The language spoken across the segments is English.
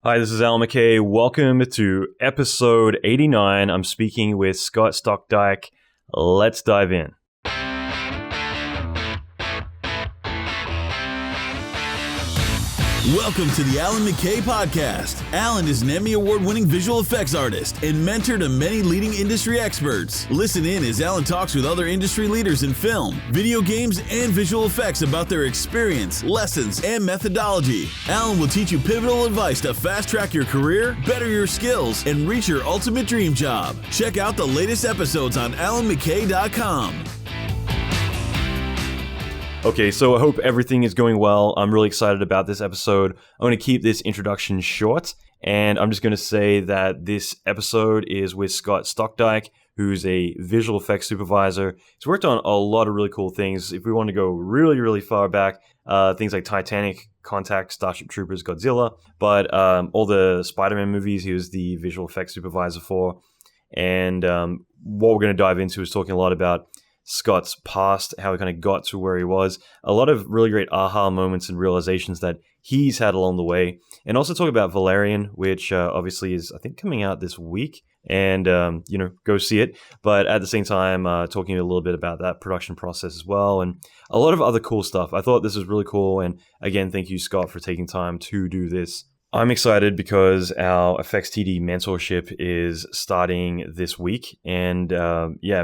Hi, this is Allan McKay. Welcome to episode 89. I'm speaking with Scott Stokdyk. Let's dive in. Welcome to the Allan McKay podcast. Allan is an Emmy Award-winning visual effects artist and mentor to many leading industry experts. Listen in as Allan talks with other industry leaders in film, video games, and visual effects about their experience, lessons, and methodology. Allan will teach you pivotal advice to fast-track your career, better your skills, and reach your ultimate dream job. Check out the latest episodes on AllanMcKay.com. Okay, so I hope everything is going well. I'm really excited about this episode. I'm going to keep this introduction short, and I'm just going to say that this episode is with Scott Stokdyk, who's a visual effects supervisor. He's worked on a lot of really cool things. If we want to go really, really far back, things like Titanic, Contact, Starship Troopers, Godzilla, but all the Spider-Man movies he was the visual effects supervisor for. And what we're going to dive into is talking a lot about Scott's past, how he kind of got to where he was, a lot of really great aha moments and realizations that he's had along the way, and also talk about Valerian, which obviously is, I think, coming out this week, and, go see it, but at the same time, talking a little bit about that production process as well, and a lot of other cool stuff. I thought this was really cool, and again, thank you, Scott, for taking time to do this. I'm excited because our FXTD mentorship is starting this week. And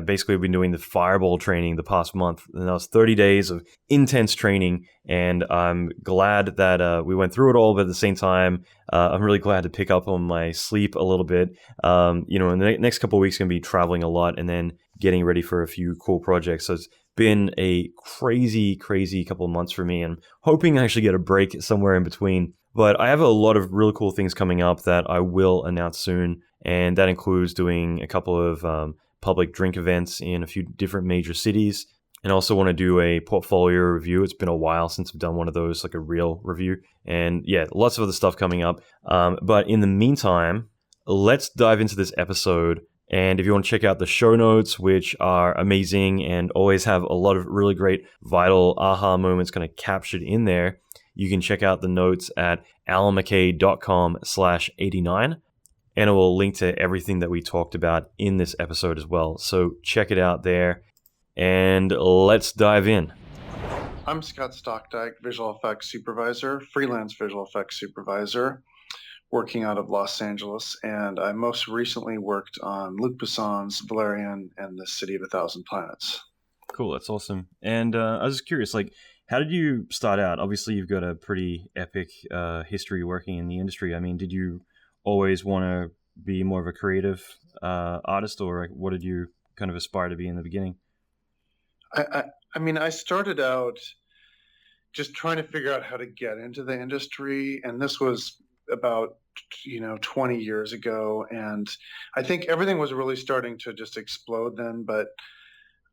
basically we've been doing the Fireball training the past month. And that was 30 days of intense training. And I'm glad that we went through it all, but at the same time, I'm really glad to pick up on my sleep a little bit. In the next couple of weeks, I'm going to be traveling a lot and then getting ready for a few cool projects. So it's been a crazy couple of months for me, and hoping I actually get a break somewhere in between. But I have a lot of really cool things coming up that I will announce soon, and that includes doing a couple of public drink events in a few different major cities, and also want to do a portfolio review. It's been a while since I've done one of those, like a real review, and yeah, lots of other stuff coming up. But in the meantime, let's dive into this episode. And if you want to check out the show notes, which are amazing and always have a lot of really great vital aha moments kind of captured in there, you can check out the notes at allanmckay.com/89, and it will link to everything that we talked about in this episode as well. So check it out there, and let's dive in. I'm Scott Stokdyk, Visual Effects Supervisor, freelance Visual Effects Supervisor, working out of Los Angeles, and I most recently worked on Luc Besson's Valerian and the City of a Thousand Planets. Cool, that's awesome. And I was just curious, how did you start out? Obviously, you've got a pretty epic history working in the industry. I mean, did you always want to be more of a creative artist, or what did you kind of aspire to be in the beginning? I started out just trying to figure out how to get into the industry, and this was about 20 years ago, and I think everything was really starting to just explode then, but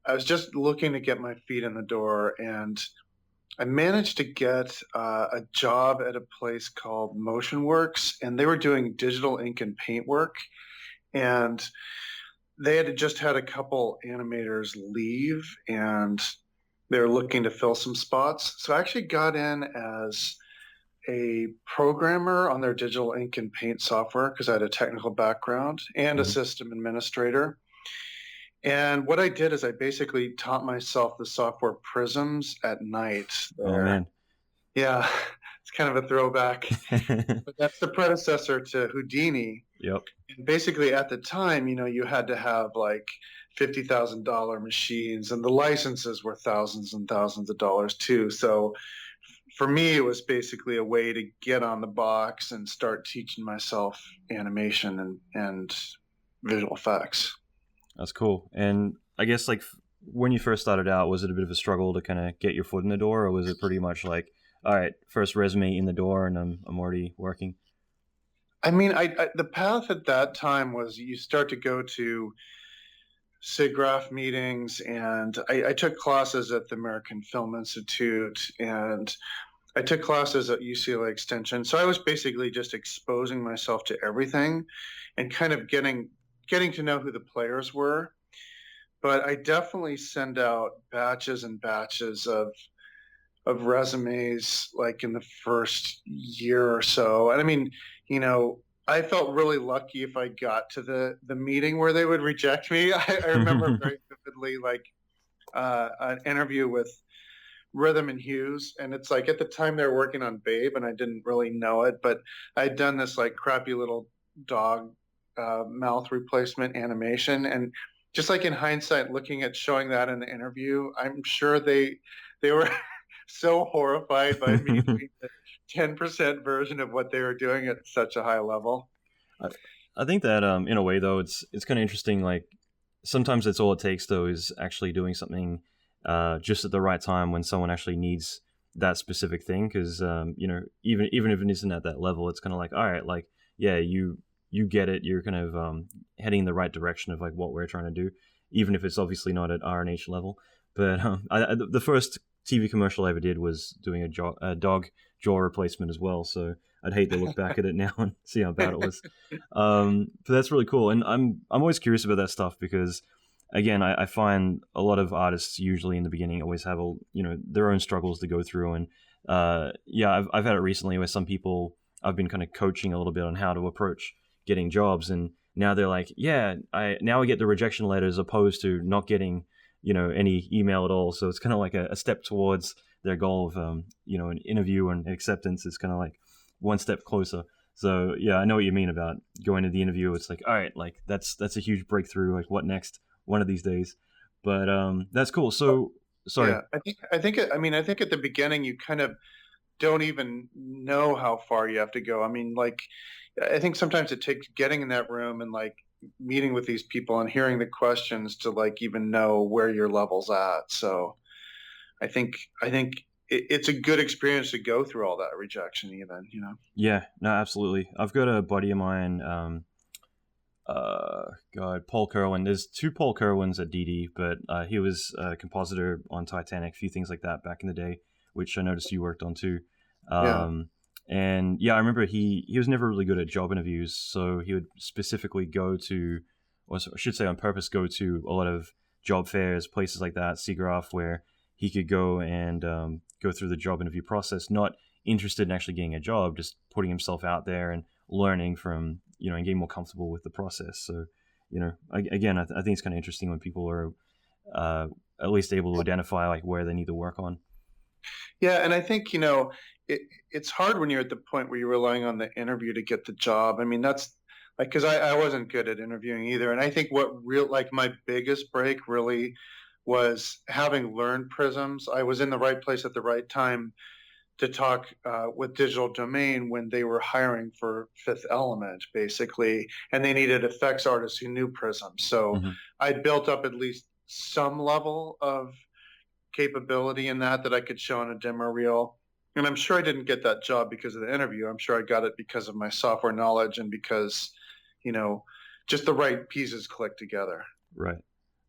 I was just looking to get my feet in the door, and I managed to get a job at a place called ImageWorks, and they were doing digital ink and paint work, and they had just had a couple animators leave, and they were looking to fill some spots. So I actually got in as a programmer on their digital ink and paint software because I had a technical background, and a system administrator. And what I did is I basically taught myself the software Prisms at night. Oh, man. Yeah, it's kind of a throwback. But that's the predecessor to Houdini. Yep. And basically at the time, you had to have like $50,000 machines, and the licenses were thousands and thousands of dollars too. So for me, it was basically a way to get on the box and start teaching myself animation and visual effects. That's cool. And I guess when you first started out, was it a bit of a struggle to kind of get your foot in the door, or was it pretty much like, all right, first resume in the door and I'm already working? I mean, the path at that time was you start to go to SIGGRAPH meetings, and I took classes at the American Film Institute, and I took classes at UCLA Extension. So I was basically just exposing myself to everything and kind of getting to know who the players were. But I definitely send out batches and batches of resumes like in the first year or so. And I mean, I felt really lucky if I got to the meeting where they would reject me. I remember very vividly, like an interview with Rhythm and Hughes, and it's like at the time they were working on Babe, and I didn't really know it, but I'd done this like crappy little dog mouth replacement animation, and just like in hindsight, looking at showing that in the interview, I'm sure they were so horrified by me doing the 10% version of what they were doing at such a high level. I think that in a way though, it's kind of interesting. Like sometimes that's all it takes though, is actually doing something just at the right time when someone actually needs that specific thing. Because even if it isn't at that level, it's kind of like, all right, like yeah, you get it. You're kind of heading in the right direction of like what we're trying to do, even if it's obviously not at R&H level. But the first TV commercial I ever did was doing a dog jaw replacement as well. So I'd hate to look back at it now and see how bad it was. But that's really cool, and I'm always curious about that stuff because, again, I find a lot of artists usually in the beginning always have their own struggles to go through, and I've had it recently where some people I've been kind of coaching a little bit on how to approach getting jobs, and now they're like, I get the rejection letter as opposed to not getting any email at all. So it's kind of like a step towards their goal of an interview and acceptance. Is kind of like one step closer. So yeah, I know what you mean about going to the interview. It's like, all right, like that's a huge breakthrough. Like what next? One of these days. But that's cool. So sorry. Yeah, I think at the beginning you kind of don't even know how far you have to go. I mean, like I think sometimes it takes getting in that room and like meeting with these people and hearing the questions to like even know where your level's at. So I think it's a good experience to go through all that rejection even, Yeah, no, absolutely. I've got a buddy of mine, Paul Kerwin. There's two Paul Kerwins at DD, but he was a compositor on Titanic, a few things like that back in the day, which I noticed you worked on too. And yeah, I remember he was never really good at job interviews, so he would specifically go to, or I should say on purpose, go to a lot of job fairs, places like that, SIGGRAPH, where he could go and go through the job interview process, not interested in actually getting a job, just putting himself out there and learning from, and getting more comfortable with the process. So, again, I think it's kind of interesting when people are at least able to identify like where they need to work on. Yeah, and I think it's hard when you're at the point where you're relying on the interview to get the job. I mean, that's like because I wasn't good at interviewing either, and I think my biggest break really was having learned Prisms. I was in the right place at the right time to talk with Digital Domain when they were hiring for Fifth Element, basically, and they needed effects artists who knew Prism. So I'd built up at least some level of capability in that I could show on a demo reel. And I'm sure I didn't get that job because of the interview. I'm sure I got it because of my software knowledge and because, just the right pieces clicked together. Right.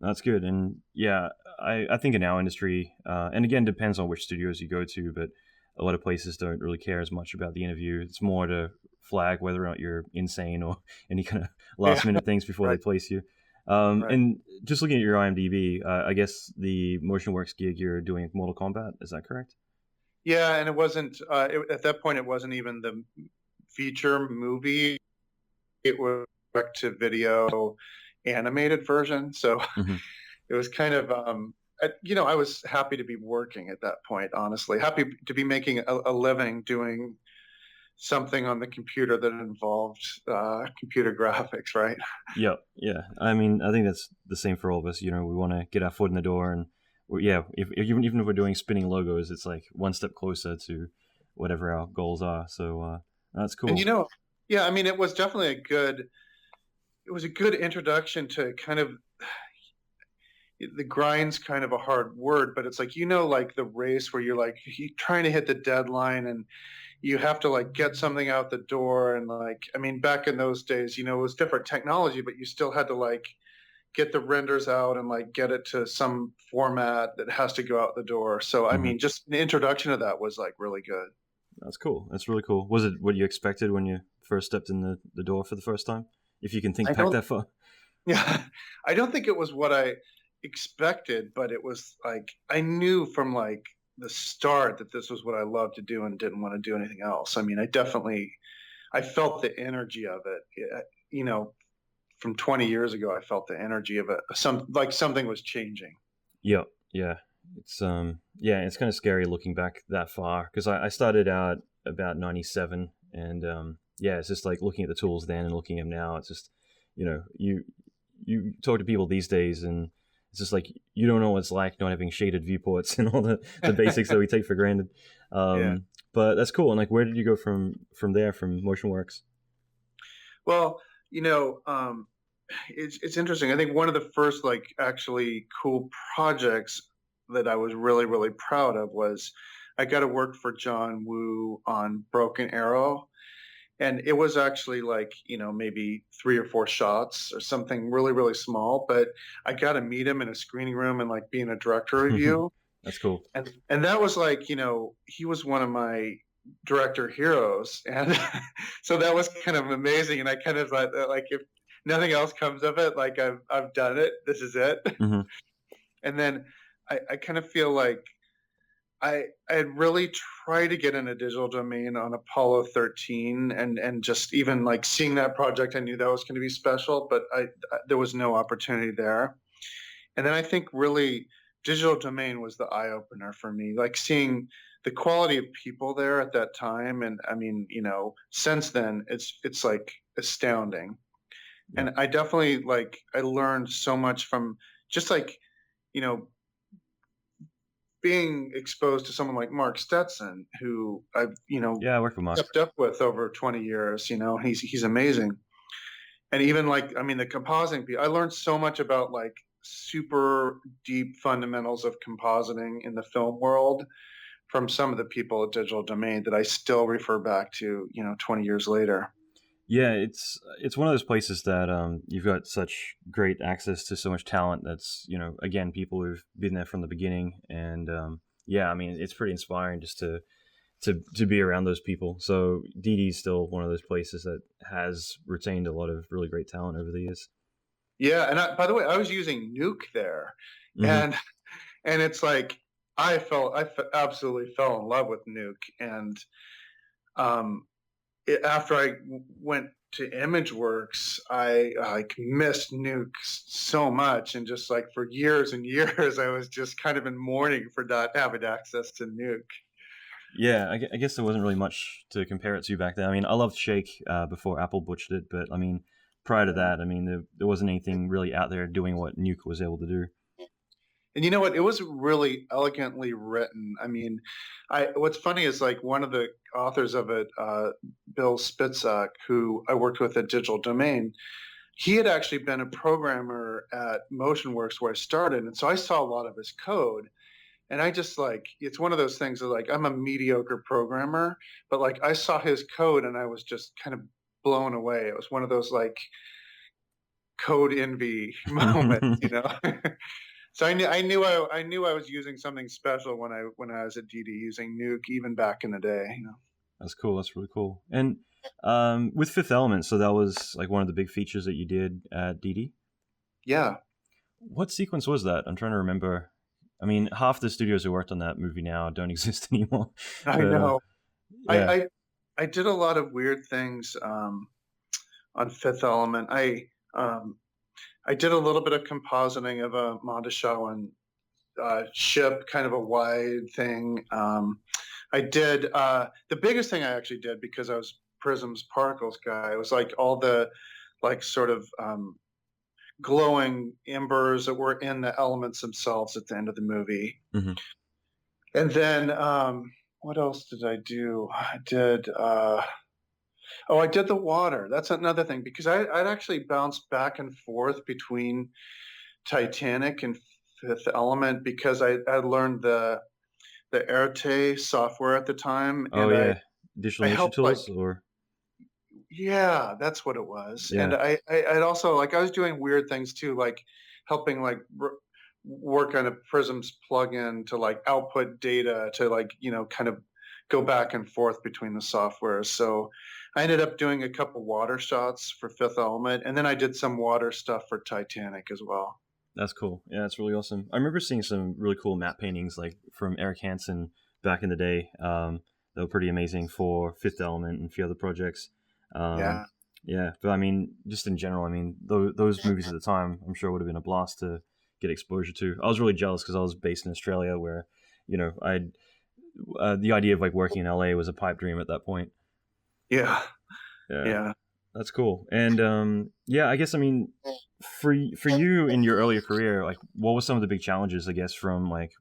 That's good. And yeah, I think in our industry, and again, depends on which studios you go to, but a lot of places don't really care as much about the interview. It's more to flag whether or not you're insane or any kind of last minute things before they place you. And just looking at your IMDb, I guess the MotionWorks gig you're doing with Mortal Kombat, is that correct? Yeah, and it wasn't, at that point, it wasn't even the feature movie. It was direct to video animated version. So it was kind of, I was happy to be working at that point, honestly. Happy to be making a living doing something on the computer that involved computer graphics, right? Yeah. I mean, I think that's the same for all of us. We want to get our foot in the door, and even if we're doing spinning logos, it's like one step closer to whatever our goals are. So that's cool. And I mean, it was definitely a good introduction to kind of the grind's kind of a hard word, but it's like, like the race where you're trying to hit the deadline and you have to like get something out the door. And like, I mean, back in those days, it was different technology, but you still had to like get the renders out and like get it to some format that has to go out the door. So, I mean, just the introduction of that was like really good. That's cool. That's really cool. Was it what you expected when you first stepped in the door for the first time? If you can think back that far. Yeah, I don't think it was what I expected, but it was like I knew from like the start that this was what I loved to do and didn't want to do anything else. I mean, I felt the energy of it. You know, from 20 years ago, I felt the energy of it. Something was changing. Yeah, yeah. It's it's kind of scary looking back that far, because I started out about 97, and it's just like looking at the tools then and looking at them now. It's just, you talk to people these days, and it's just like you don't know what it's like not having shaded viewports and all the basics that we take for granted. But that's cool. And like, where did you go from there, from MotionWorks? Well, it's interesting. I think one of the first like actually cool projects that I was really, really proud of was I got to work for John Woo on Broken Arrow. And it was actually like, maybe 3 or 4 shots or something really, really small. But I got to meet him in a screening room and like be in a director review. That's cool. And that was like, he was one of my director heroes. And so that was kind of amazing. And I kind of thought that, like, if nothing else comes of it, like I've done it, this is it. Mm-hmm. And then I kind of feel like I had really tried to get in a digital domain on Apollo 13, and just even like seeing that project, I knew that was going to be special, but there was no opportunity there. And then I think really digital domain was the eye opener for me, like seeing the quality of people there at that time. And I mean, since then it's like astounding. Yeah. And I definitely I learned so much from just being exposed to someone like Mark Stetson, who I've, I worked with Mark. Kept up with over 20 years, he's amazing. And even the compositing piece, I learned so much about like super deep fundamentals of compositing in the film world from some of the people at Digital Domain that I still refer back to, 20 years later. Yeah, it's one of those places that you've got such great access to so much talent. That's, again, people who've been there from the beginning, and it's pretty inspiring just to be around those people. So DD is still one of those places that has retained a lot of really great talent over the years. Yeah, and by the way, I was using Nuke there, mm-hmm. and it's like I absolutely fell in love with Nuke, and after I went to ImageWorks, I missed Nuke so much, and just like for years and years, I was just kind of in mourning for not having access to Nuke. Yeah, I guess there wasn't really much to compare it to back then. I mean, I loved Shake before Apple butchered it, but I mean, prior to that, I mean, there wasn't anything really out there doing what Nuke was able to do. And you know what? It was really elegantly written. I mean, what's funny is like one of the authors of it, Bill Spitzak, who I worked with at Digital Domain, he had actually been a programmer at MotionWorks where I started. And so I saw a lot of his code. And I just it's one of those things that I'm a mediocre programmer, but I saw his code and I was just kind of blown away. It was one of those code envy moments, So I knew I was using something special when I was at DD using Nuke, even back in the day. That's cool. That's really cool. And with Fifth Element, so that was one of the big features that you did at DD. Yeah. What sequence was that? I'm trying to remember. I mean, half the studios who worked on that movie now don't exist anymore. I know. Yeah. I did a lot of weird things on Fifth Element. I did a little bit of compositing of a Mondoshawan ship, kind of a wide thing. I did the biggest thing I actually did, because I was Prism's particles guy. It was all the sort of glowing embers that were in the elements themselves at the end of the movie. Mm-hmm. And then what else did I do? I did I did the water. That's another thing, because I'd actually bounced back and forth between Titanic and Fifth Element, because I learned the Arte software at the time. Oh, and yeah. Digital tools? Yeah, that's what it was. Yeah. And I'd also, I was doing weird things too, helping work on a Prism's plugin to output data to kind of go back and forth between the softwares. So I ended up doing a couple water shots for Fifth Element, and then I did some water stuff for Titanic as well. That's cool. Yeah, that's really awesome. I remember seeing some really cool matte paintings from Eric Hansen back in the day. They were pretty amazing for Fifth Element and a few other projects. Yeah. Yeah, but I mean, just in general, I mean, those movies at the time, I'm sure would have been a blast to get exposure to. I was really jealous because I was based in Australia, where, I'd the idea of like working in LA was a pipe dream at that point. Yeah. Yeah, Yeah. that's cool. And yeah, I guess I mean, for you in your earlier career, like, what were some of the big challenges? I guess from like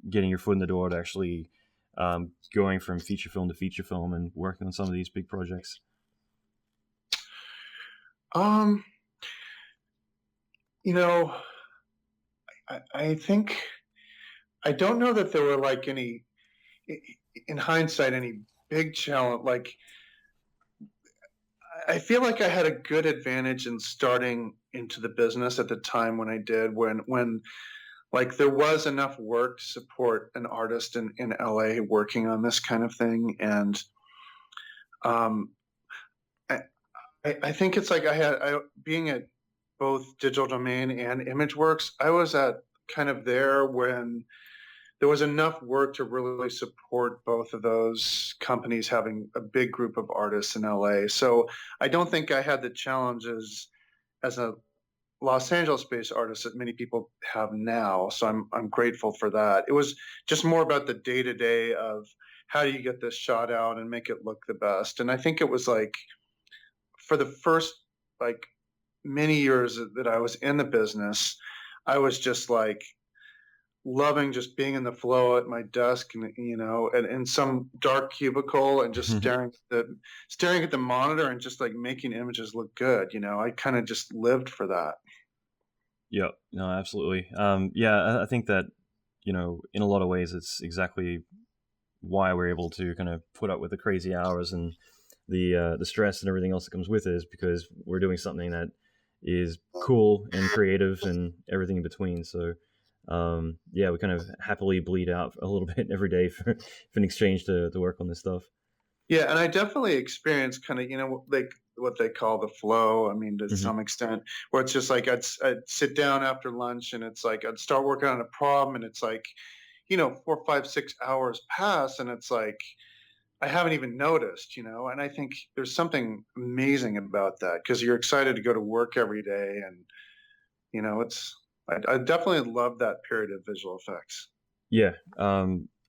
getting your foot in the door to actually going from feature film to feature film and working on some of these big projects. Um, you know, I think I don't know that there were like any, in hindsight, any big challenge. Like, I feel like I had a good advantage in starting into the business at the time when I did, when like there was enough work to support an artist in LA working on this kind of thing. And um, I think it's like being at both Digital Domain and ImageWorks, I was at kind of there when there was enough work to really support both of those companies having a big group of artists in LA. So I don't think I had the challenges as a Los Angeles-based artist that many people have now. So I'm grateful for that. It was just more about the day-to-day of how do you get this shot out and make it look the best. And I think it was like for the first like many years that I was in the business, I was just like loving just being in the flow at my desk and and in some dark cubicle and just staring at the monitor and just like making images look good. I kind of just lived for that. Yeah, no, absolutely. Yeah, I think that, in a lot of ways, it's exactly why we're able to kind of put up with the crazy hours and the stress and everything else that comes with it, is because we're doing something that is cool and creative and everything in between. So, yeah, we kind of happily bleed out a little bit every day for in exchange to work on this stuff. Yeah, and I definitely experienced kind of, like what they call the flow. I mean, to some extent, where it's just like I'd sit down after lunch and it's like I'd start working on a problem and it's like, 4, 5, 6 hours pass and it's like I haven't even noticed, and I think there's something amazing about that because you're excited to go to work every day and, I definitely love that period of visual effects. Yeah.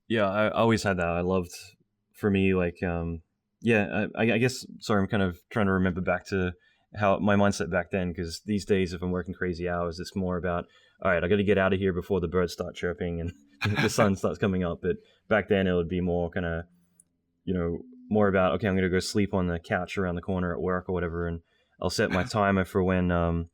Yeah, I always had that. I loved, for me, like, yeah, I guess, sorry, I'm kind of trying to remember back to how my mindset back then, because these days, if I'm working crazy hours, it's more about, all right, I got to get out of here before the birds start chirping and the sun starts coming up. But back then, it would be more kind of, more about, okay, I'm going to go sleep on the couch around the corner at work or whatever, and I'll set my timer for when,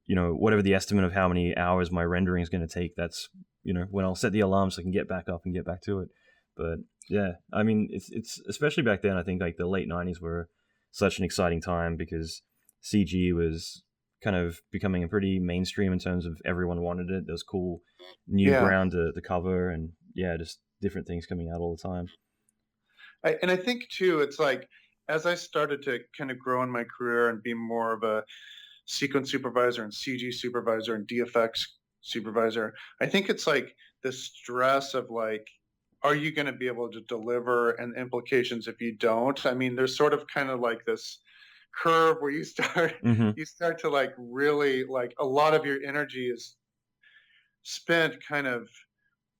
whatever the estimate of how many hours my rendering is going to take, that's, when I'll set the alarm so I can get back up and get back to it. But yeah, I mean, it's especially back then, I think like the late 90s were such an exciting time because CG was kind of becoming a pretty mainstream in terms of everyone wanted it. There was cool new ground to cover and yeah, just different things coming out all the time. And I think too, it's like, as I started to kind of grow in my career and be more of a sequence supervisor and CG supervisor and DFX supervisor, I think it's like the stress of like, are you going to be able to deliver and implications if you don't? I mean, there's sort of kind of like this curve where you start to like really like a lot of your energy is spent kind of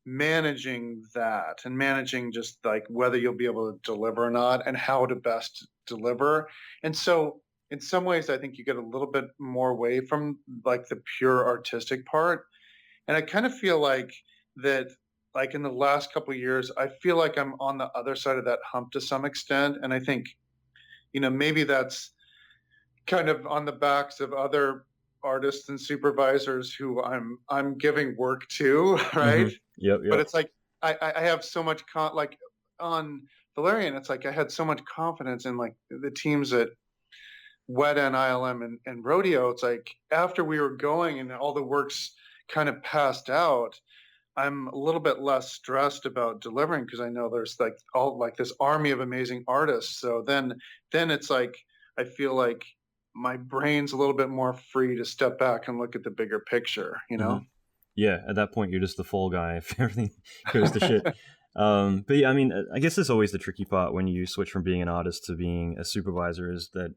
managing that and managing just like whether you'll be able to deliver or not and how to best deliver. And so in some ways, I think you get a little bit more away from like the pure artistic part. And I kind of feel like that, like in the last couple of years, I feel like I'm on the other side of that hump to some extent. And I think, maybe that's kind of on the backs of other artists and supervisors who I'm giving work to, right? Yep. But it's like I have so much like on Valerian, it's like I had so much confidence in like the teams at Weta and ILM and Rodeo. It's like after we were going and all the work's kind of passed out, I'm a little bit less stressed about delivering because I know there's like all like this army of amazing artists. So then it's like I feel like my brain's a little bit more free to step back and look at the bigger picture, Yeah, at that point you're just the fall guy if everything goes to shit. But yeah, I mean, I guess that's always the tricky part when you switch from being an artist to being a supervisor, is that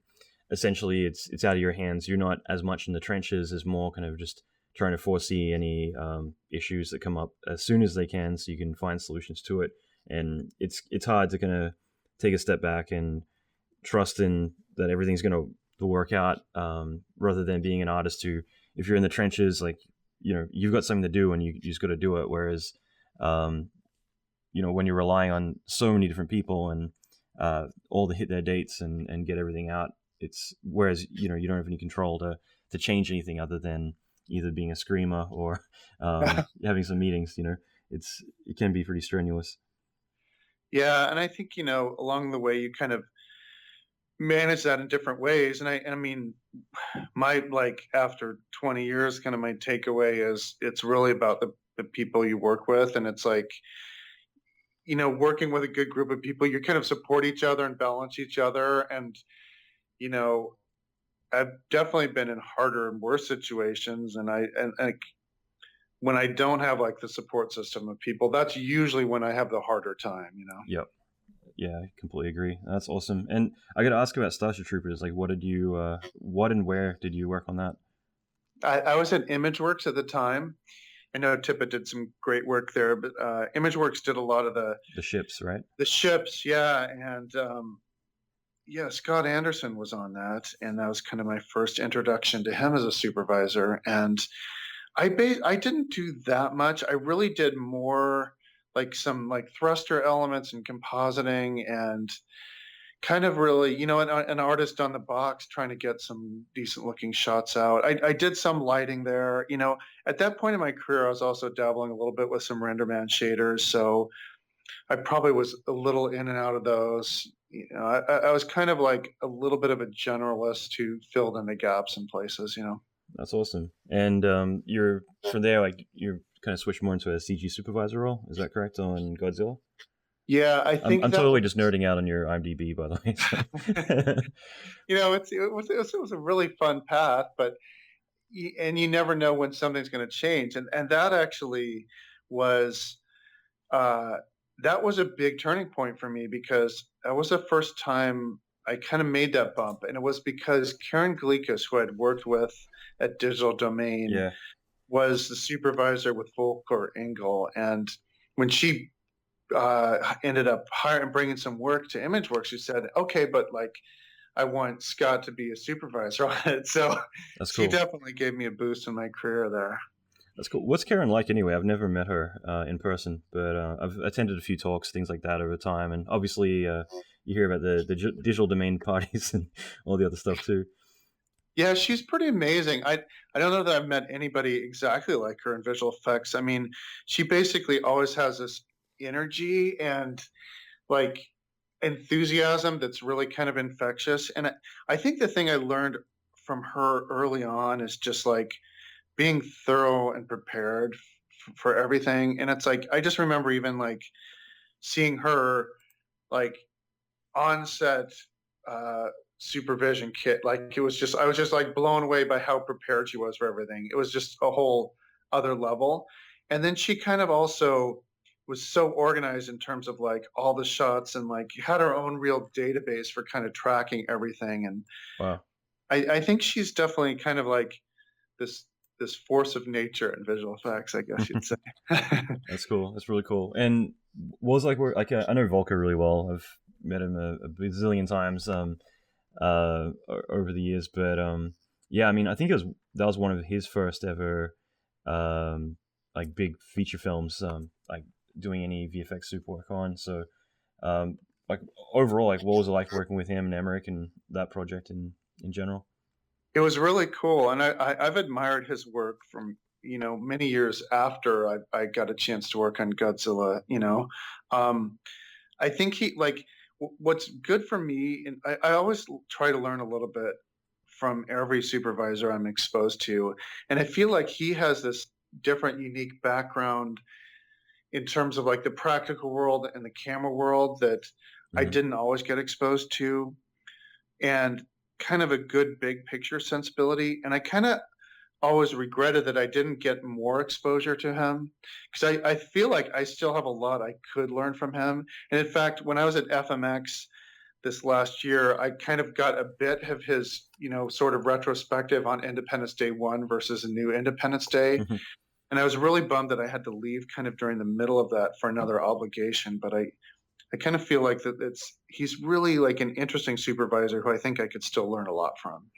essentially it's out of your hands. You're not as much in the trenches, as more kind of just trying to foresee any issues that come up as soon as they can, so you can find solutions to it. And it's hard to kind of take a step back and trust in that everything's going to work out, rather than being an artist who, if you're in the trenches, like, you've got something to do and you just got to do it. Whereas, when you're relying on so many different people and all to hit their dates and get everything out, whereas you don't have any control to change anything other than either being a screamer or having some meetings. It can be pretty strenuous. Yeah, and I think along the way you kind of manage that in different ways. And I mean, my after 20 years, kind of my takeaway is it's really about the people you work with, and it's like, working with a good group of people, you kind of support each other and balance each other. And I've definitely been in harder and worse situations, and when I don't have the support system of people, that's usually when I have the harder time. Yep. Yeah, I completely agree. That's awesome. And I got to ask about Starship Troopers. Like, what and where did you work on that? I was at ImageWorks at the time. I know Tippett did some great work there, but ImageWorks did a lot of the ships, right? The ships, yeah. And Scott Anderson was on that, and that was kind of my first introduction to him as a supervisor. And I didn't do that much. I really did more some thruster elements and compositing, and kind of really, an artist on the box trying to get some decent looking shots out. I did some lighting there. At that point in my career, I was also dabbling a little bit with some RenderMan shaders. So I probably was a little in and out of those. I was kind of like a little bit of a generalist who filled in the gaps in places, That's awesome. And you're from there, you're kind of switched more into a CG supervisor role. Is that correct on Godzilla? Yeah, I think I'm totally just nerding out on your IMDb, by the way. So. It was a really fun path, but you never know when something's going to change, and that actually was that was a big turning point for me, because that was the first time I kind of made that bump, and it was because Karen Gleekus, who I'd worked with at Digital Domain, was the supervisor with Volker Engel, and when she ended up bringing some work to ImageWorks, she said, "Okay, but I want Scott to be a supervisor on it." So that's cool. She definitely gave me a boost in my career there. That's cool. What's Karen like anyway? I've never met her in person, but I've attended a few talks, things like that over time. And obviously you hear about the Digital Domain parties and all the other stuff too. Yeah, she's pretty amazing. I don't know that I've met anybody exactly like her in visual effects. I mean, she basically always has this energy and enthusiasm that's really kind of infectious. And I think the thing I learned from her early on is just being thorough and prepared for everything. And it's I just remember even seeing her on set supervision kit. I was just blown away by how prepared she was for everything. It was just a whole other level. And then she kind of also was so organized in terms of all the shots, and had her own real database for kind of tracking everything. And wow, I think she's definitely kind of this force of nature in visual effects, I guess you'd say. That's cool. That's really cool. And what was I know Volker really well. I've met him a bazillion times over the years, but yeah, I mean, I think that was one of his first ever big feature films, doing any VFX super work on. So overall, what was it like working with him and Emmerich and that project in general? It was really cool, and I've admired his work from many years after I got a chance to work on Godzilla. I think what's good for me, and I always try to learn a little bit from every supervisor I'm exposed to, and I feel like he has this different, unique background in terms of the practical world and the camera world that I didn't always get exposed to, and kind of a good big picture sensibility. And I kind of always regretted that I didn't get more exposure to him, because I feel like I still have a lot I could learn from him. And in fact, when I was at FMX this last year, I kind of got a bit of his, sort of retrospective on Independence Day 1 versus a new Independence Day. And I was really bummed that I had to leave kind of during the middle of that for another obligation. But I kind of feel like that he's really like an interesting supervisor who I think I could still learn a lot from.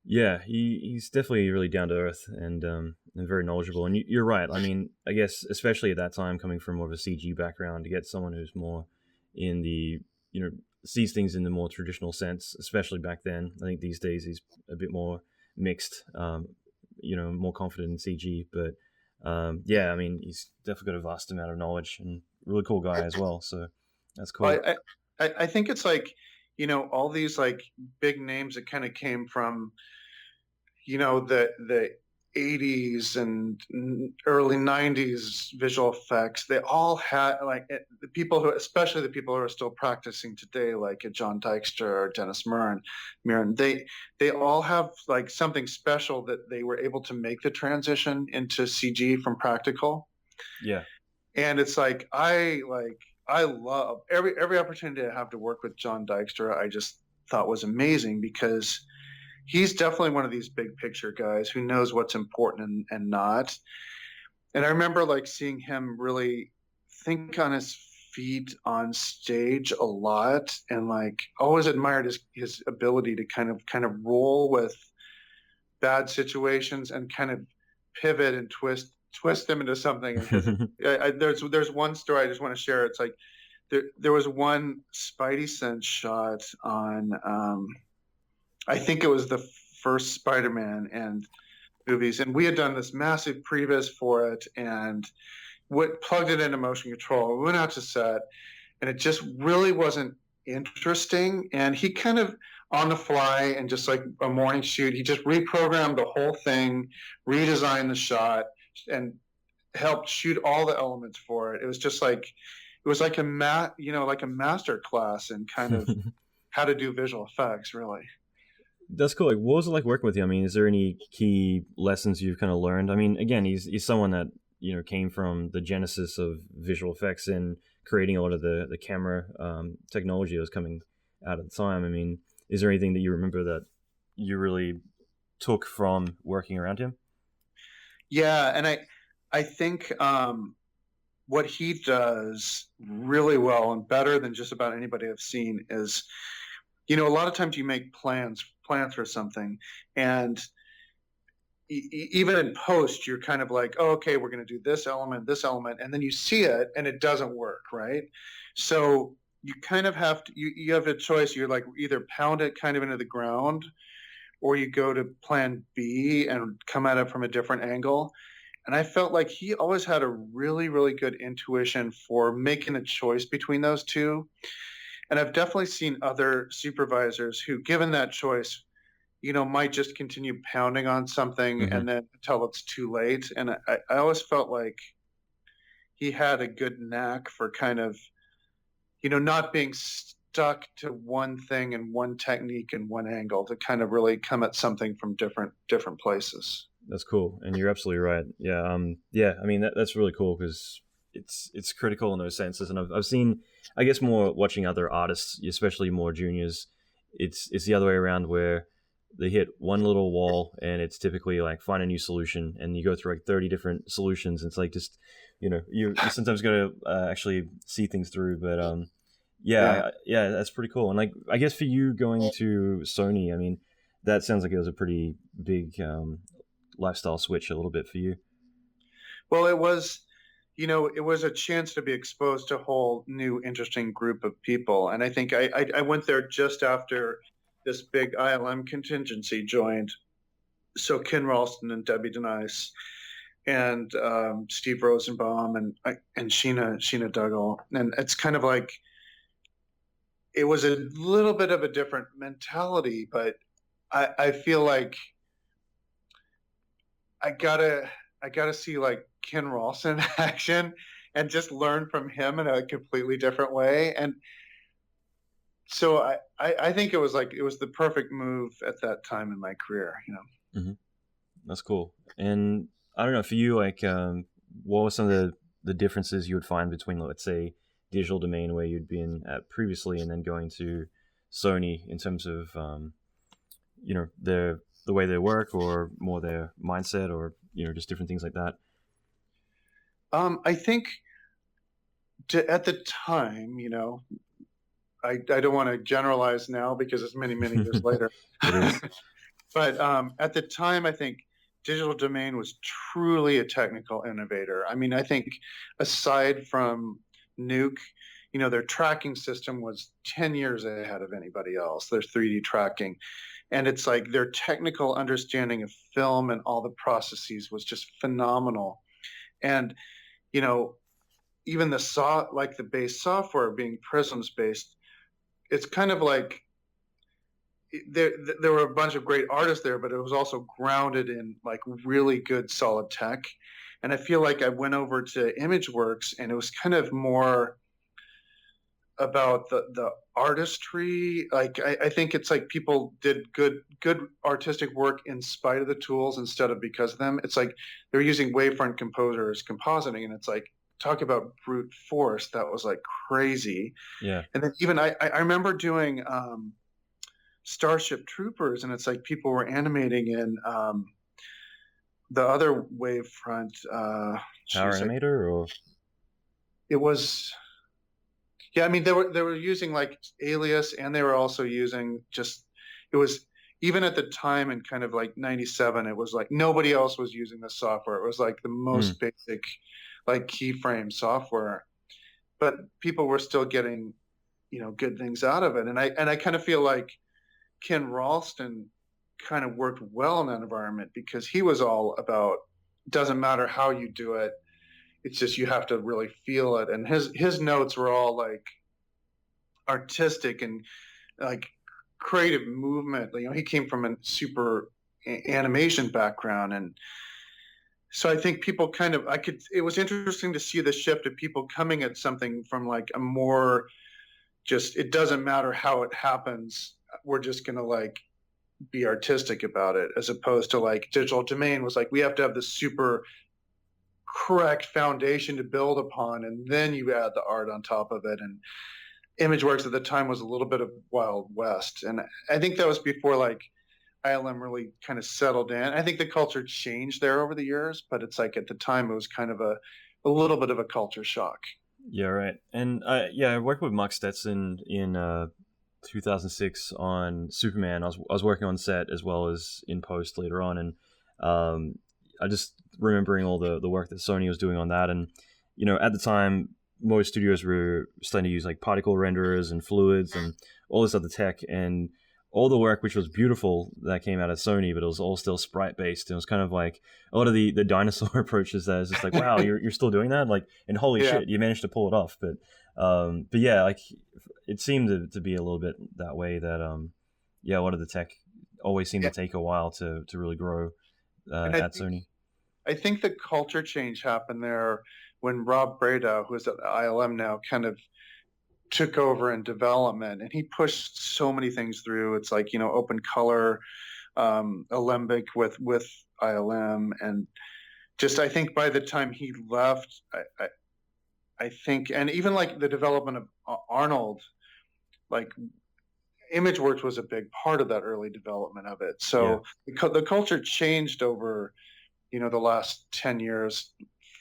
Yeah, he's definitely really down to earth and very knowledgeable. And you're right. I mean, I guess especially at that time, coming from more of a CG background, to get someone who's more in the, sees things in the more traditional sense, especially back then. I think these days he's a bit more mixed, more confident in CG. But yeah, I mean, he's definitely got a vast amount of knowledge and really cool guy as well. So that's cool. I think it's like, all these like big names that kind of came from, the 80s and early 90s visual effects. They all had like the people who, especially the people who are still practicing today, like John Dykstra or Dennis Mirren, they all have like something special that they were able to make the transition into CG from practical. Yeah. And it's like, I love every opportunity I have to work with John Dykstra. I just thought was amazing, because he's definitely one of these big picture guys who knows what's important and not. And I remember like seeing him really think on his feet on stage a lot, and like always admired his ability to kind of roll with bad situations and kind of pivot and twist them into something. There's one story I just want to share. It's like there was one Spidey Sense shot on I think it was the first Spider-Man and movies, and we had done this massive previs for it and plugged it into motion control. We went out to set, and it just really wasn't interesting. And he kind of on the fly, and just like a morning shoot, he just reprogrammed the whole thing, redesigned the shot, and helped shoot all the elements for it. It was just like a master class in kind of how to do visual effects, really. That's cool. Like, what was it like working with you? I mean, is there any key lessons you've kind of learned? I mean, again, he's someone that came from the genesis of visual effects and creating a lot of the camera technology that was coming out at the time. I mean, is there anything that you remember that you really took from working around him? Yeah, and I think what he does really well and better than just about anybody I've seen is, a lot of times you make plans for something, and even in post, you're kind of like, oh, okay, we're going to do this element, and then you see it and it doesn't work, right? So you kind of have to, you have a choice. You're like, either pound it kind of into the ground, or you go to plan B and come at it from a different angle. And I felt like he always had a really, really good intuition for making a choice between those two. And I've definitely seen other supervisors who, given that choice, might just continue pounding on something and then until it's too late. And I always felt like he had a good knack for kind of, not being stuck to one thing and one technique and one angle, to kind of really come at something from different places. That's cool, and you're absolutely right. Yeah, yeah. I mean, that's really cool, because it's critical in those senses. And I've seen, I guess, more watching other artists, especially more juniors. It's the other way around, where they hit one little wall, and it's typically like find a new solution, and you go through like 30 different solutions. And it's like, just you sometimes got to actually see things through. But yeah, that's pretty cool. And like, I guess for you going to Sony, I mean, that sounds like it was a pretty big lifestyle switch a little bit for you. Well, it was, it was a chance to be exposed to a whole new interesting group of people. And I think I went there just after this big ILM contingency joined. So Ken Ralston and Debbie Denice and Steve Rosenbaum and Sheena Duggal. And it's kind of like, it was a little bit of a different mentality, but I feel like I gotta see like Ken Ralston in action and just learn from him in a completely different way. And so I think it was the perfect move at that time in my career, Mm-hmm. That's cool. And I don't know, for you, like, what were some of the differences you would find between, let's say, Digital Domain, where you'd been at previously, and then going to Sony in terms of, the way they work, or more their mindset, or just different things like that? I think at the time, I don't want to generalize now because it's many, many years later. It is. But at the time, I think Digital Domain was truly a technical innovator. I mean, I think aside from Nuke, their tracking system was 10 years ahead of anybody else, their 3D tracking. And it's like their technical understanding of film and all the processes was just phenomenal. And, even the base software being Prisms based, it's kind of like there were a bunch of great artists there, but it was also grounded in like really good solid tech. And I feel like I went over to ImageWorks, and it was kind of more about the artistry. Like I think it's like people did good artistic work in spite of the tools instead of because of them. It's like they're using wavefront composers compositing, and it's like, talk about brute force. That was like crazy. Yeah. And then even I remember doing Starship Troopers, and it's like people were animating in the other wavefront Power Animator, or it was, yeah, I mean they were using like Alias, and they were also using it was, even at the time in kind of like 97, it was like nobody else was using the software. It was like the most basic like keyframe software, but people were still getting good things out of it. And I kind of feel like Ken Ralston kind of worked well in that environment, because he was all about, doesn't matter how you do it, it's just you have to really feel it. And his notes were all like artistic and like creative movement. He came from a super animation background, and so I think people it was interesting to see the shift of people coming at something from like a more just, it doesn't matter how it happens, we're just going to like be artistic about it, as opposed to like Digital Domain was like, we have to have this super correct foundation to build upon, and then you add the art on top of it. And ImageWorks at the time was a little bit of Wild West. And I think that was before like ILM really kind of settled in. I think the culture changed there over the years, but it's like at the time it was kind of a little bit of a culture shock. Yeah, right. And I worked with Mark Stetson in 2006 on Superman. I was working on set as well as in post later on, and I just remembering all the work that Sony was doing on that. And at the time, most studios were starting to use like particle renderers and fluids and all this other tech, and all the work, which was beautiful, that came out of Sony, but it was all still sprite based. It was kind of like a lot of the dinosaur approaches that is just like, wow, you're still doing that, like, and holy shit, you managed to pull it off. But yeah, like it seemed to be a little bit that way, that a lot of the tech always seemed to take a while to really grow at Sony. I think the culture change happened there when Rob Breda, who is at ILM now, kind of took over in development, and he pushed so many things through. It's like, open color, Alembic with ILM, and just, I think by the time he left, I think, and even like the development of Arnold, like ImageWorks was a big part of that early development of it. So the culture changed over, the last 10 years